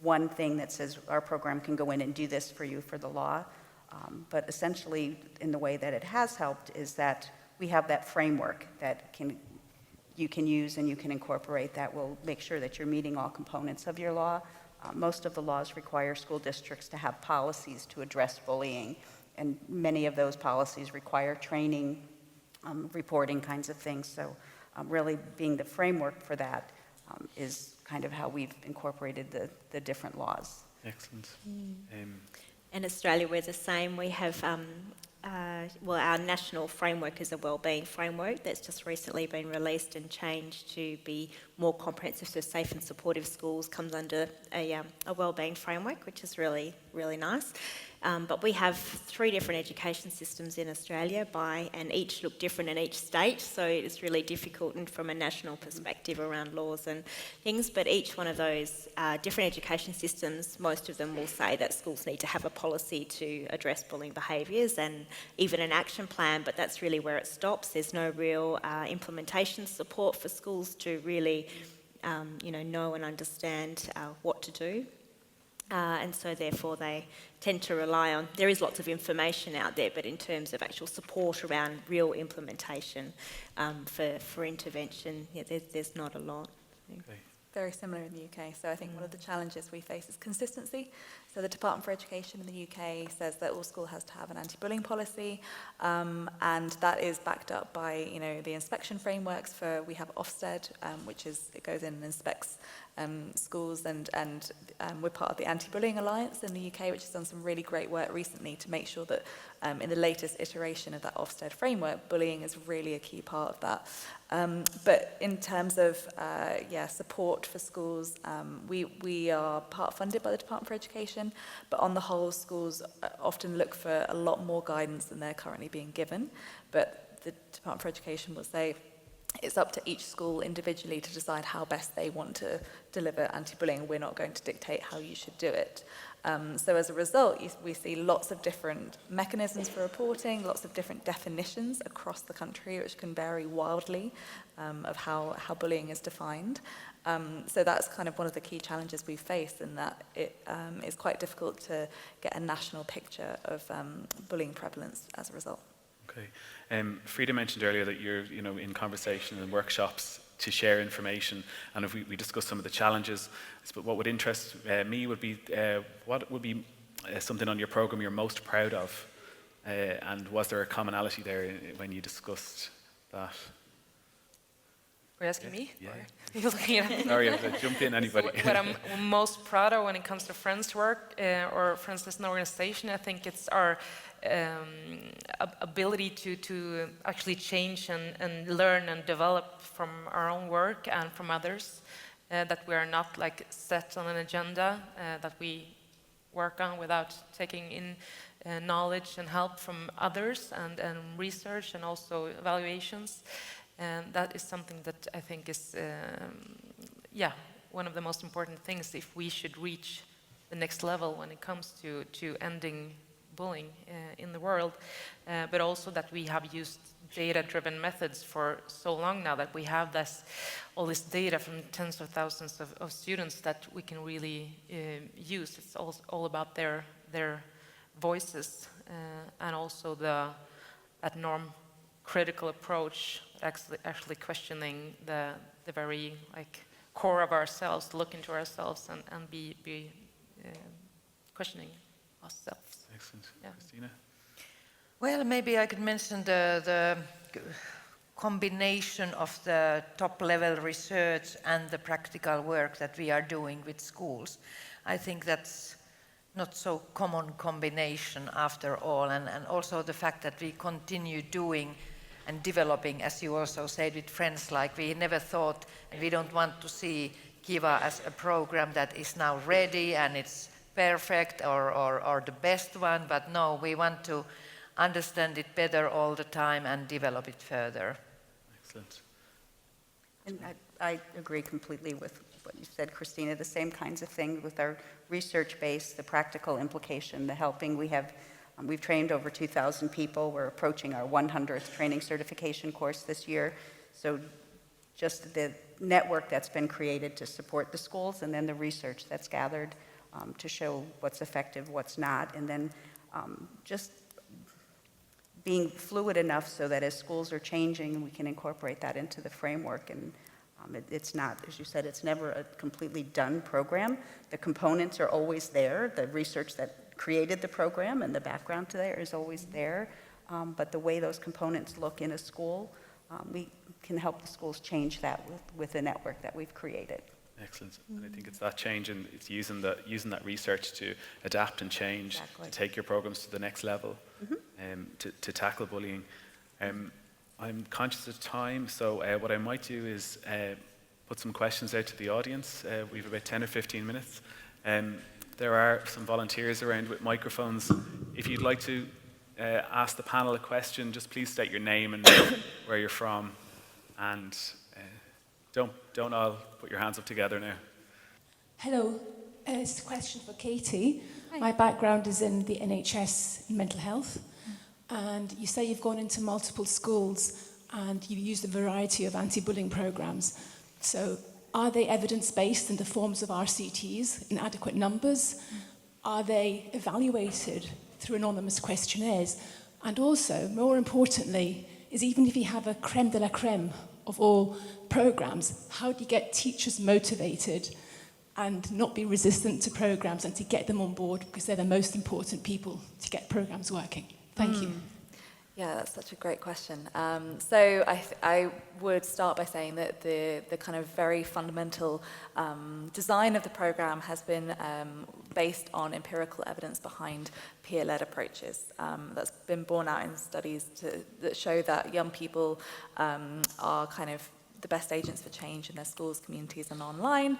one thing that says our program can go in and do this for you for the law. But essentially, in the way that it has helped is that we have that framework that you can use and you can incorporate that will make sure that you're meeting all components of your law. Most of the laws require school districts to have policies to address bullying, and many of those policies require training, reporting kinds of things. So really being the framework for that is kind of how we've incorporated the different laws. Excellent. In Australia, we're the same. We have, our national framework is a wellbeing framework that's just recently been released and changed to be more comprehensive, so safe and supportive schools comes under a wellbeing framework, which is really, really nice. But we have 3 different education systems in Australia and each look different in each state, so it's really difficult and from a national perspective around laws and things, but each one of those different education systems, most of them will say that schools need to have a policy to address bullying behaviours and even an action plan, but that's really where it stops. There's no real implementation support for schools to really know and understand what to do. And so therefore they tend to rely on, there is lots of information out there, but in terms of actual support around real implementation for intervention, there's not a lot. Okay. Very similar in the UK. So I think one of the challenges we face is consistency. So the Department for Education in the UK says that all school has to have an anti-bullying policy, and that is backed up by the inspection frameworks we have Ofsted, which it goes in and inspects schools, and we're part of the Anti-Bullying Alliance in the UK, which has done some really great work recently to make sure that in the latest iteration of that Ofsted framework, bullying is really a key part of that. But in terms of support for schools, we are part funded by the Department for Education, but on the whole, schools often look for a lot more guidance than they're currently being given. But the Department for Education will say it's up to each school individually to decide how best they want to deliver anti-bullying. We're not going to dictate how you should do it. So as a result, we see lots of different mechanisms for reporting, lots of different definitions across the country, which can vary wildly of how bullying is defined. So that's kind of one of the key challenges we face, in that it is quite difficult to get a national picture of bullying prevalence as a result. Okay. Frida mentioned earlier that you're, in conversation and workshops to share information, and if we discussed some of the challenges. But what would interest me would be what would be something on your program you're most proud of, and was there a commonality there when you discussed that? Are you asking me? Yeah. Are you looking at me? Sorry, jump in, anybody. So what I'm most proud of when it comes to Friends work, or Friends as an organization, I think it's our ability to actually change and learn and develop from our own work and from others, that we are not like set on an agenda that we work on without taking in knowledge and help from others, and research and also evaluations. And that is something that I think is one of the most important things if we should reach the next level when it comes to ending bullying in the world, but also that we have used data-driven methods for so long now that we have all this data from tens of thousands of students that we can really use. It's all about their voices, and also that norm-critical approach, actually questioning the very core of ourselves, look into ourselves and be questioning ourselves. Excellent. Yeah. Christina? Well, maybe I could mention the combination of the top-level research and the practical work that we are doing with schools. I think that's not so common combination after all, and also the fact that we continue doing and developing, as you also said, with Friends, like we never thought, and we don't want to see Kiva as a program that is now ready and it's perfect or the best one, but no, we want to understand it better all the time and develop it further. Excellent. And I agree completely with what you said, Christina. The same kinds of things with our research base, the practical implication, the helping. We've trained over 2,000 people. We're approaching our 100th training certification course this year. So just the network that's been created to support the schools, and then the research that's gathered to show what's effective, what's not, and then just being fluid enough so that as schools are changing, we can incorporate that into the framework. And it's not, as you said, it's never a completely done program. The components are always there. The research that created the program and the background to there is always there. But the way those components look in a school, we can help the schools change that with the network that we've created. Excellent. And I think it's that change, and it's using that research to adapt and change, Exactly. to take your programs to the next level, to tackle bullying. I'm conscious of time, so what I might do is put some questions out to the audience. We have about 10 or 15 minutes. There are some volunteers around with microphones. If you'd like to ask the panel a question, just please state your name and where you're from, and don't all put your hands up together now. Hello, it's a question for Katie. Hi. My background is in the NHS in mental health, and you say you've gone into multiple schools and you've used a variety of anti-bullying programs. So are they evidence-based in the forms of RCTs in adequate numbers? Are they evaluated through anonymous questionnaires? And also, more importantly, is even if you have a creme de la creme of all programs, how do you get teachers motivated and not be resistant to programs, and to get them on board, because they're the most important people to get programs working? Thank you. Yeah, that's such a great question. So I would start by saying that the kind of very fundamental design of the program has been based on empirical evidence behind peer-led approaches. That's been borne out in studies that show that young people are kind of the best agents for change in their schools, communities, and online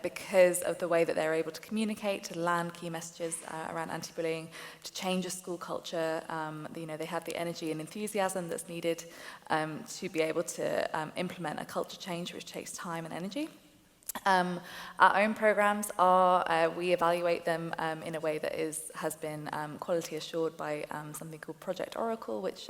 because of the way that they're able to communicate, to land key messages around anti-bullying, to change a school culture. They have the energy and enthusiasm that's needed to be able to implement a culture change, which takes time and energy. Our own programs are, we evaluate them in a way that has been quality assured by something called Project Oracle, which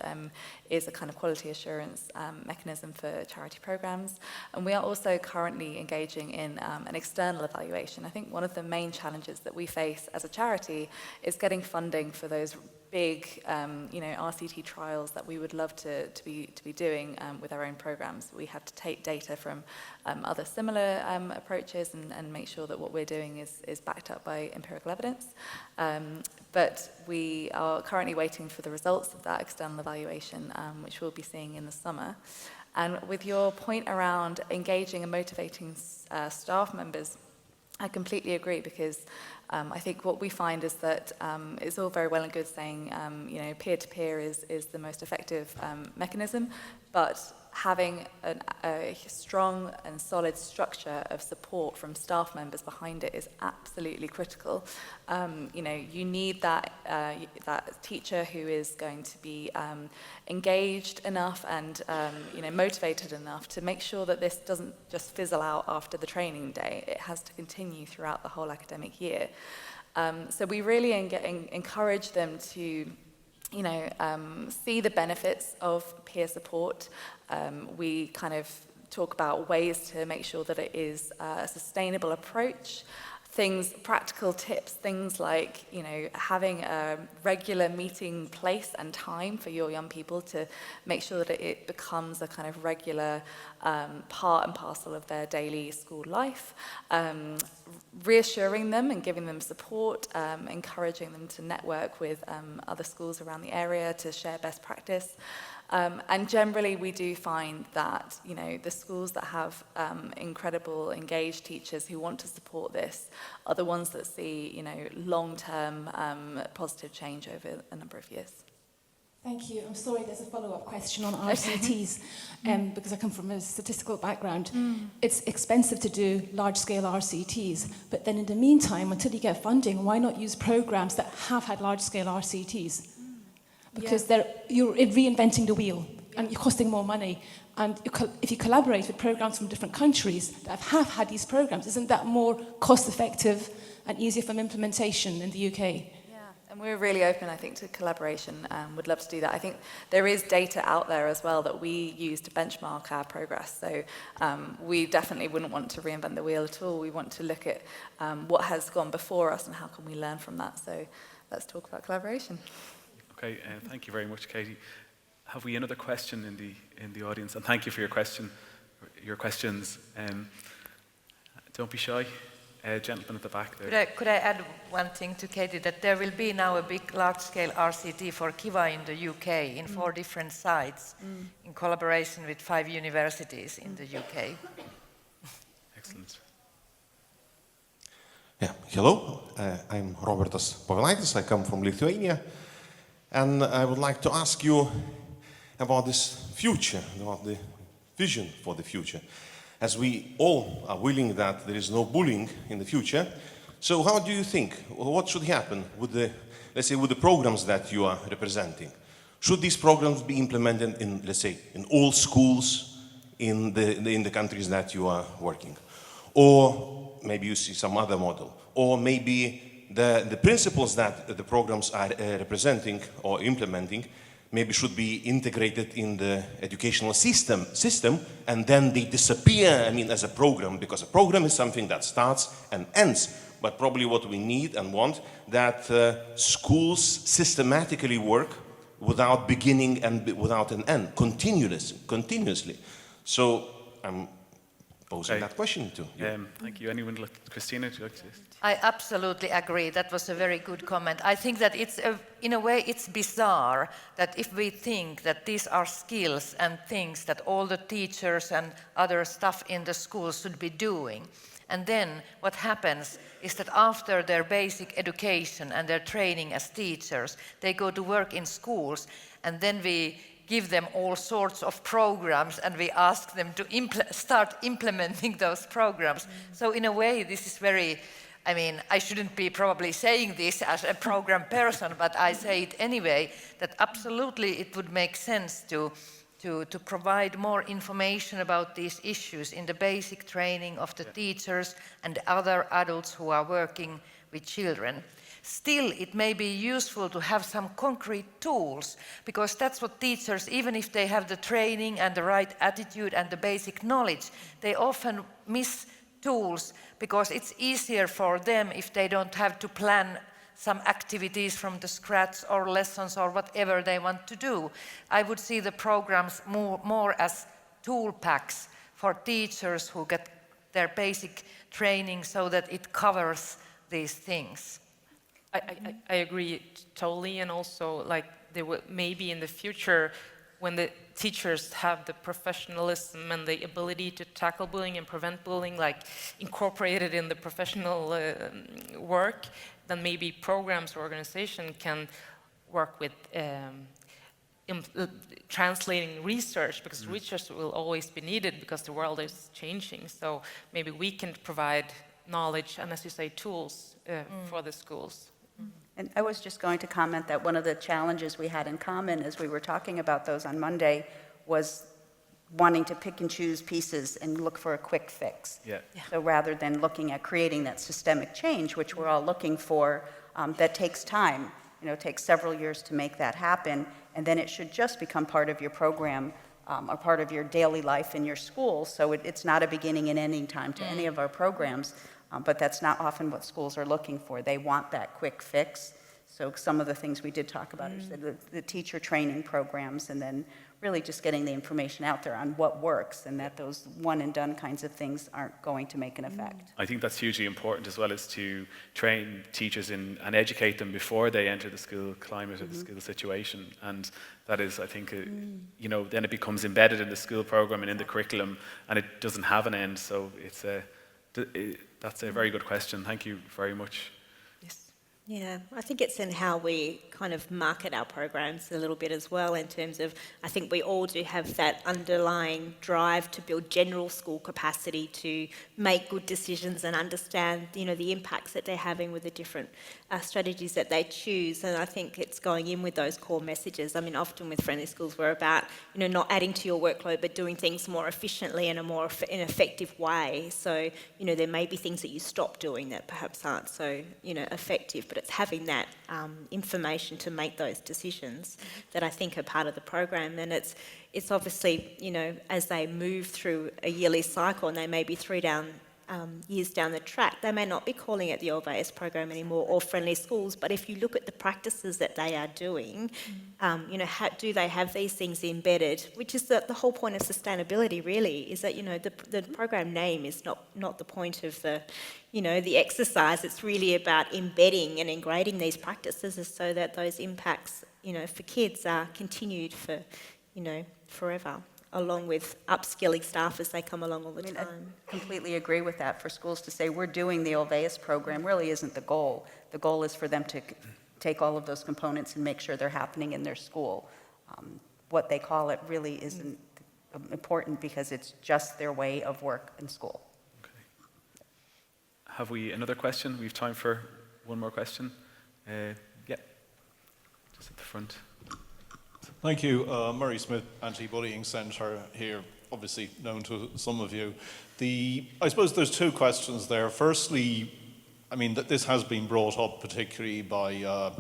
is a kind of quality assurance mechanism for charity programs. And we are also currently engaging in an external evaluation. I think one of the main challenges that we face as a charity is getting funding for those big, RCT trials that we would love to be doing with our own programs. We have to take data from other similar approaches and make sure that what we're doing is backed up by empirical evidence. But we are currently waiting for the results of that external evaluation, which we'll be seeing in the summer. And with your point around engaging and motivating staff members, I completely agree, because I think what we find is that it's all very well and good saying, peer-to-peer is the most effective mechanism, but having a strong and solid structure of support from staff members behind it is absolutely critical. You need that teacher who is going to be engaged enough and motivated enough to make sure that this doesn't just fizzle out after the training day. It has to continue throughout the whole academic year. So we really encourage them to see the benefits of peer support. We kind of talk about ways to make sure that it is a sustainable approach. Practical tips, things like, having a regular meeting place and time for your young people to make sure that it becomes a kind of regular part and parcel of their daily school life. Reassuring them and giving them support, encouraging them to network with other schools around the area to share best practice. And generally, we do find that, the schools that have incredible, engaged teachers who want to support this are the ones that see, long-term positive change over a number of years. Thank you. I'm sorry, there's a follow-up question on RCTs, because I come from a statistical background. It's expensive to do large-scale RCTs, but then in the meantime, until you get funding, why not use programs that have had large-scale RCTs? Because you're reinventing the wheel, and you're costing more money. And if you collaborate with programs from different countries that have had these programs, isn't that more cost-effective and easier from implementation in the UK? And we're really open, I think, to collaboration. Would love to do that. I think there is data out there as well that we use to benchmark our progress. So we definitely wouldn't want to reinvent the wheel at all. We want to look at what has gone before us and how can we learn from that. So let's talk about collaboration. Okay, thank you very much, Katie. Have we another question in the audience? And thank you for your questions. Don't be shy. Gentleman at the back there. Could I add one thing to Katie, that there will be now a big large-scale RCT for Kiva in the UK in 4 different sites in collaboration with 5 universities in the UK. Excellent. Yeah, hello, I'm Robertas Povilaitis, I come from Lithuania, and I would like to ask you about this future, about the vision for the future. As we all are willing that there is no bullying in the future, so how do you think, what should happen with the, let's say, with the programs that you are representing? Should these programs be implemented in, let's say, in all schools in the countries that you are working? Or maybe you see some other model? Or maybe the principles that the programs are representing or implementing maybe should be integrated in the educational system, and then they disappear, as a program, because a program is something that starts and ends. But probably what we need and want, that schools systematically work without beginning and without an end, continuously. So I'm posing that question to you. Thank you. Anyone, Christina, would you like to? I absolutely agree. That was a very good comment. I think that in a way, it's bizarre that if we think that these are skills and things that all the teachers and other staff in the schools should be doing, and then what happens is that after their basic education and their training as teachers, they go to work in schools, and then we give them all sorts of programs and we ask them to start implementing those programs. So in a way, this is very, I mean, I shouldn't be probably saying this as a program person, but I say it anyway, that absolutely it would make sense to provide more information about these issues in the basic training of the teachers and other adults who are working with children. Still, it may be useful to have some concrete tools, because that's what teachers, even if they have the training and the right attitude and the basic knowledge, they often miss tools because it's easier for them if they don't have to plan some activities from the scratch or lessons or whatever they want to do. I would see the programs more as tool packs for teachers who get their basic training so that it covers these things. I agree totally, and also like there will maybe in the future, when the teachers have the professionalism and the ability to tackle bullying and prevent bullying, like incorporated in the professional work, then maybe programs or organization can work with translating research, because research will always be needed because the world is changing. So maybe we can provide knowledge and, as you say, tools for the schools. And I was just going to comment that one of the challenges we had in common as we were talking about those on Monday was wanting to pick and choose pieces and look for a quick fix. Yeah. So rather than looking at creating that systemic change, which we're all looking for, that takes time. You know, it takes several years to make that happen, and then it should just become part of your program, or part of your daily life in your school. So it's not a beginning and ending time to any of our programs. But that's not often what schools are looking for. They want that quick fix. So some of the things we did talk about is the teacher training programs, and then really just getting the information out there on what works, and that those one and done kinds of things aren't going to make an effect. I think that's hugely important as well, is to train teachers in and educate them before they enter the school climate or the school situation. And that is, I think, you know, then it becomes embedded in the school program and in the curriculum, and it doesn't have an end. So it's that's a very good question. Thank you very much. Yeah, I think it's in how we kind of market our programs a little bit as well, in terms of, I think we all do have that underlying drive to build general school capacity to make good decisions and understand, you know, the impacts that they're having with the different strategies that they choose. And I think it's going in with those core messages. I mean, often with Friendly Schools, we're about, you know, not adding to your workload, but doing things more efficiently in a more effective way. So, you know, there may be things that you stop doing that perhaps aren't so, you know, effective, but it's having that information to make those decisions that I think are part of the program. And it's obviously, you know, as they move through a yearly cycle, and they may be years down the track, they may not be calling it the Orvaeus program anymore or Friendly Schools, but if you look at the practices that they are doing, you know, do they have these things embedded, which is the whole point of sustainability really, is that, you know, the program name is not the point of the, you know, the exercise. It's really about embedding and ingraining these practices so that those impacts, you know, for kids are continued for, you know, forever, along with upskilling staff as they come along all the time. I completely agree with that. For schools to say we're doing the Orvaeus program really isn't the goal. The goal is for them to take all of those components and make sure they're happening in their school. What they call it really isn't important because it's just their way of work in school. Okay. Have we another question? We have time for one more question. Yeah, just at the front. Thank you. Murray Smith, Anti-Bullying Centre here, obviously known to some of you. I suppose there's two questions there. Firstly, I mean, this has been brought up particularly by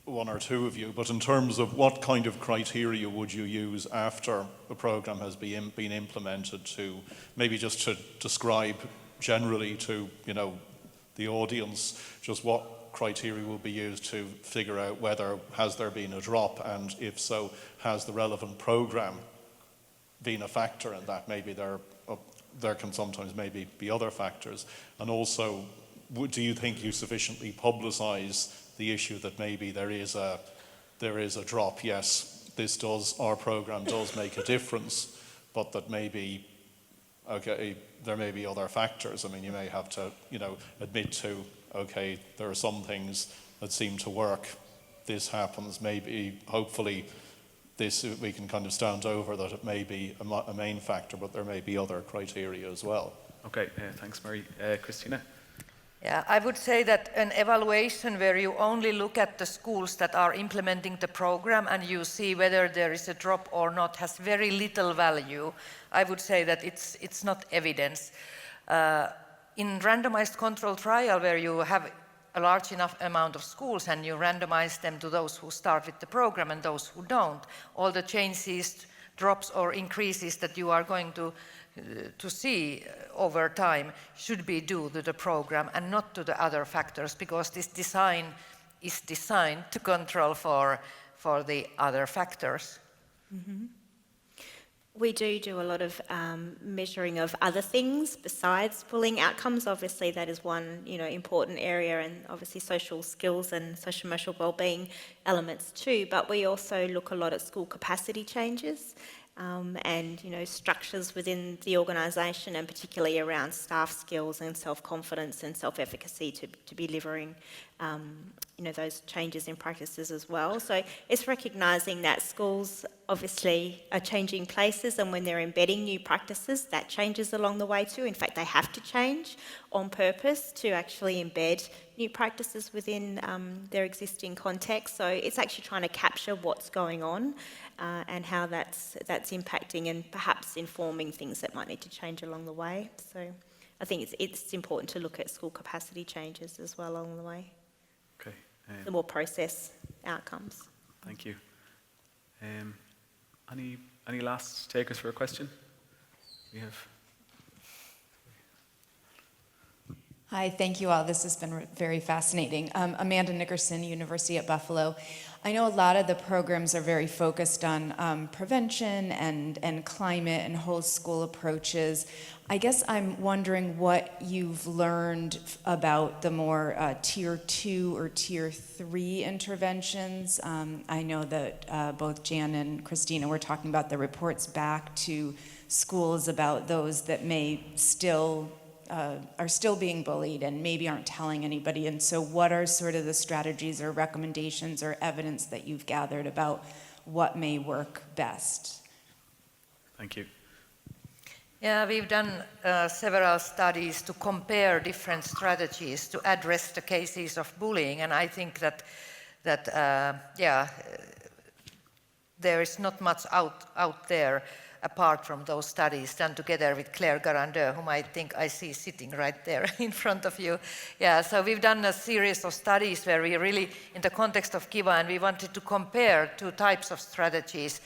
one or two of you, but in terms of what kind of criteria would you use after a programme has been implemented, to maybe just to describe generally to, you know, the audience just what criteria will be used to figure out whether has there been a drop, and if so, has the relevant programme been a factor in that? Maybe there are there can sometimes maybe be other factors? And also, do you think you sufficiently publicise the issue that maybe there is a drop? Yes, our programme does make a difference, but that maybe, okay, there may be other factors. I mean, you may have to, admit to, okay, there are some things that seem to work. This happens, maybe, hopefully, we can kind of stand over that it may be a main factor, but there may be other criteria as well. Okay, thanks, Mary. Christina? Yeah, I would say that an evaluation where you only look at the schools that are implementing the program and you see whether there is a drop or not has very little value. I would say that it's not evidence. In randomized control trial where you have a large enough amount of schools and you randomize them to those who start with the program and those who don't, all the changes, drops or increases that you are going to see over time should be due to the program and not to the other factors, because this design is designed to control for the other factors. Mm-hmm. We do a lot of measuring of other things besides bullying outcomes. Obviously, that is one important area, and obviously social skills and social emotional wellbeing elements too. But we also look a lot at school capacity changes and structures within the organisation, and particularly around staff skills and self-confidence and self-efficacy to be delivering those changes in practices as well. So it's recognising that schools obviously are changing places, and when they're embedding new practices, that changes along the way too. In fact, they have to change on purpose to actually embed new practices within their existing context. So it's actually trying to capture what's going on and how that's impacting and perhaps informing things that might need to change along the way. So I think it's important to look at school capacity changes as well along the way. Okay. The more process outcomes. Thank you. Any last takers for a question? We have. Hi, thank you all. This has been very fascinating. Amanda Nickerson, University at Buffalo. I know a lot of the programs are very focused on prevention and climate and whole school approaches. I guess I'm wondering what you've learned about the more tier 2 or tier 3 interventions. I know that both Jan and Christina were talking about the reports back to schools about those that may still are still being bullied and maybe aren't telling anybody. And so what are sort of the strategies or recommendations or evidence that you've gathered about what may work best? Thank you. Yeah, we've done several studies to compare different strategies to address the cases of bullying, and I think that there is not much out there apart from those studies done together with Claire Garandeur, whom I think I see sitting right there in front of you. Yeah, so we've done a series of studies where we really, in the context of Kiva, and we wanted to compare two types of strategies.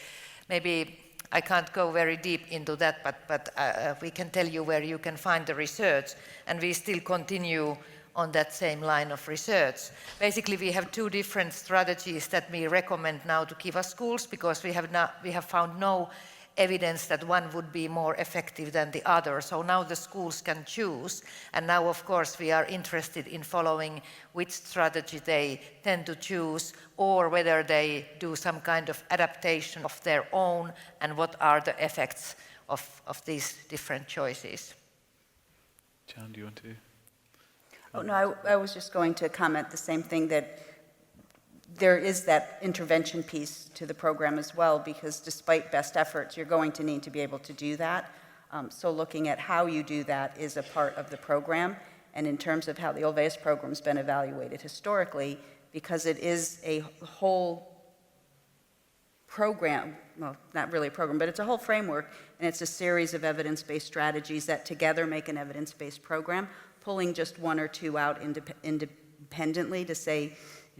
Maybe I can't go very deep into that, but we can tell you where you can find the research, and we still continue on that same line of research. Basically, we have two different strategies that we recommend now to Kiva schools, because we have found no evidence that one would be more effective than the other. So now the schools can choose, and now of course we are interested in following which strategy they tend to choose, or whether they do some kind of adaptation of their own, and what are the effects of these different choices. Jan, do you want to? Oh, no, I was just going to comment the same thing, that there is that intervention piece to the program as well, because despite best efforts, you're going to need to be able to do that. So looking at how you do that is a part of the program. And in terms of how the Ulvaeus program's been evaluated historically, because it is a whole program, well, not really a program, but it's a whole framework, and it's a series of evidence-based strategies that together make an evidence-based program. Pulling just one or two out independently to say,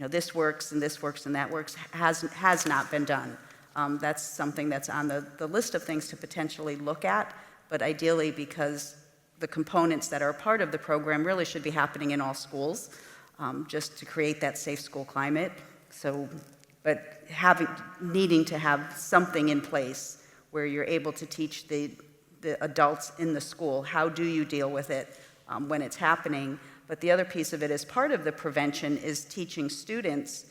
this works and this works and that works has not been done. That's something that's on the list of things to potentially look at, but ideally, because the components that are part of the program really should be happening in all schools, just to create that safe school climate. So, but needing to have something in place where you're able to teach the the adults in the school. How do you deal with it when it's happening? But the other piece of it, as part of the prevention, is teaching students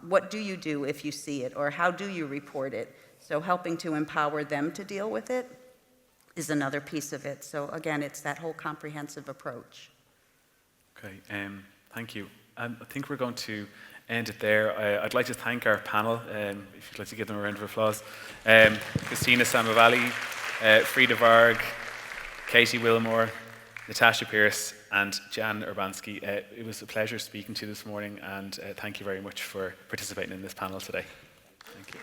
what do you do if you see it, or how do you report it? So helping to empower them to deal with it is another piece of it. So again, it's that whole comprehensive approach. Okay, thank you. I think we're going to end it there. I'd like to thank our panel, if you'd like to give them a round of applause. Christina Salmivalli, Frida Warg, Katie Wilmore, Natasha Pearce, and Jan Urbanski. It was a pleasure speaking to you this morning, and thank you very much for participating in this panel today. Thank you.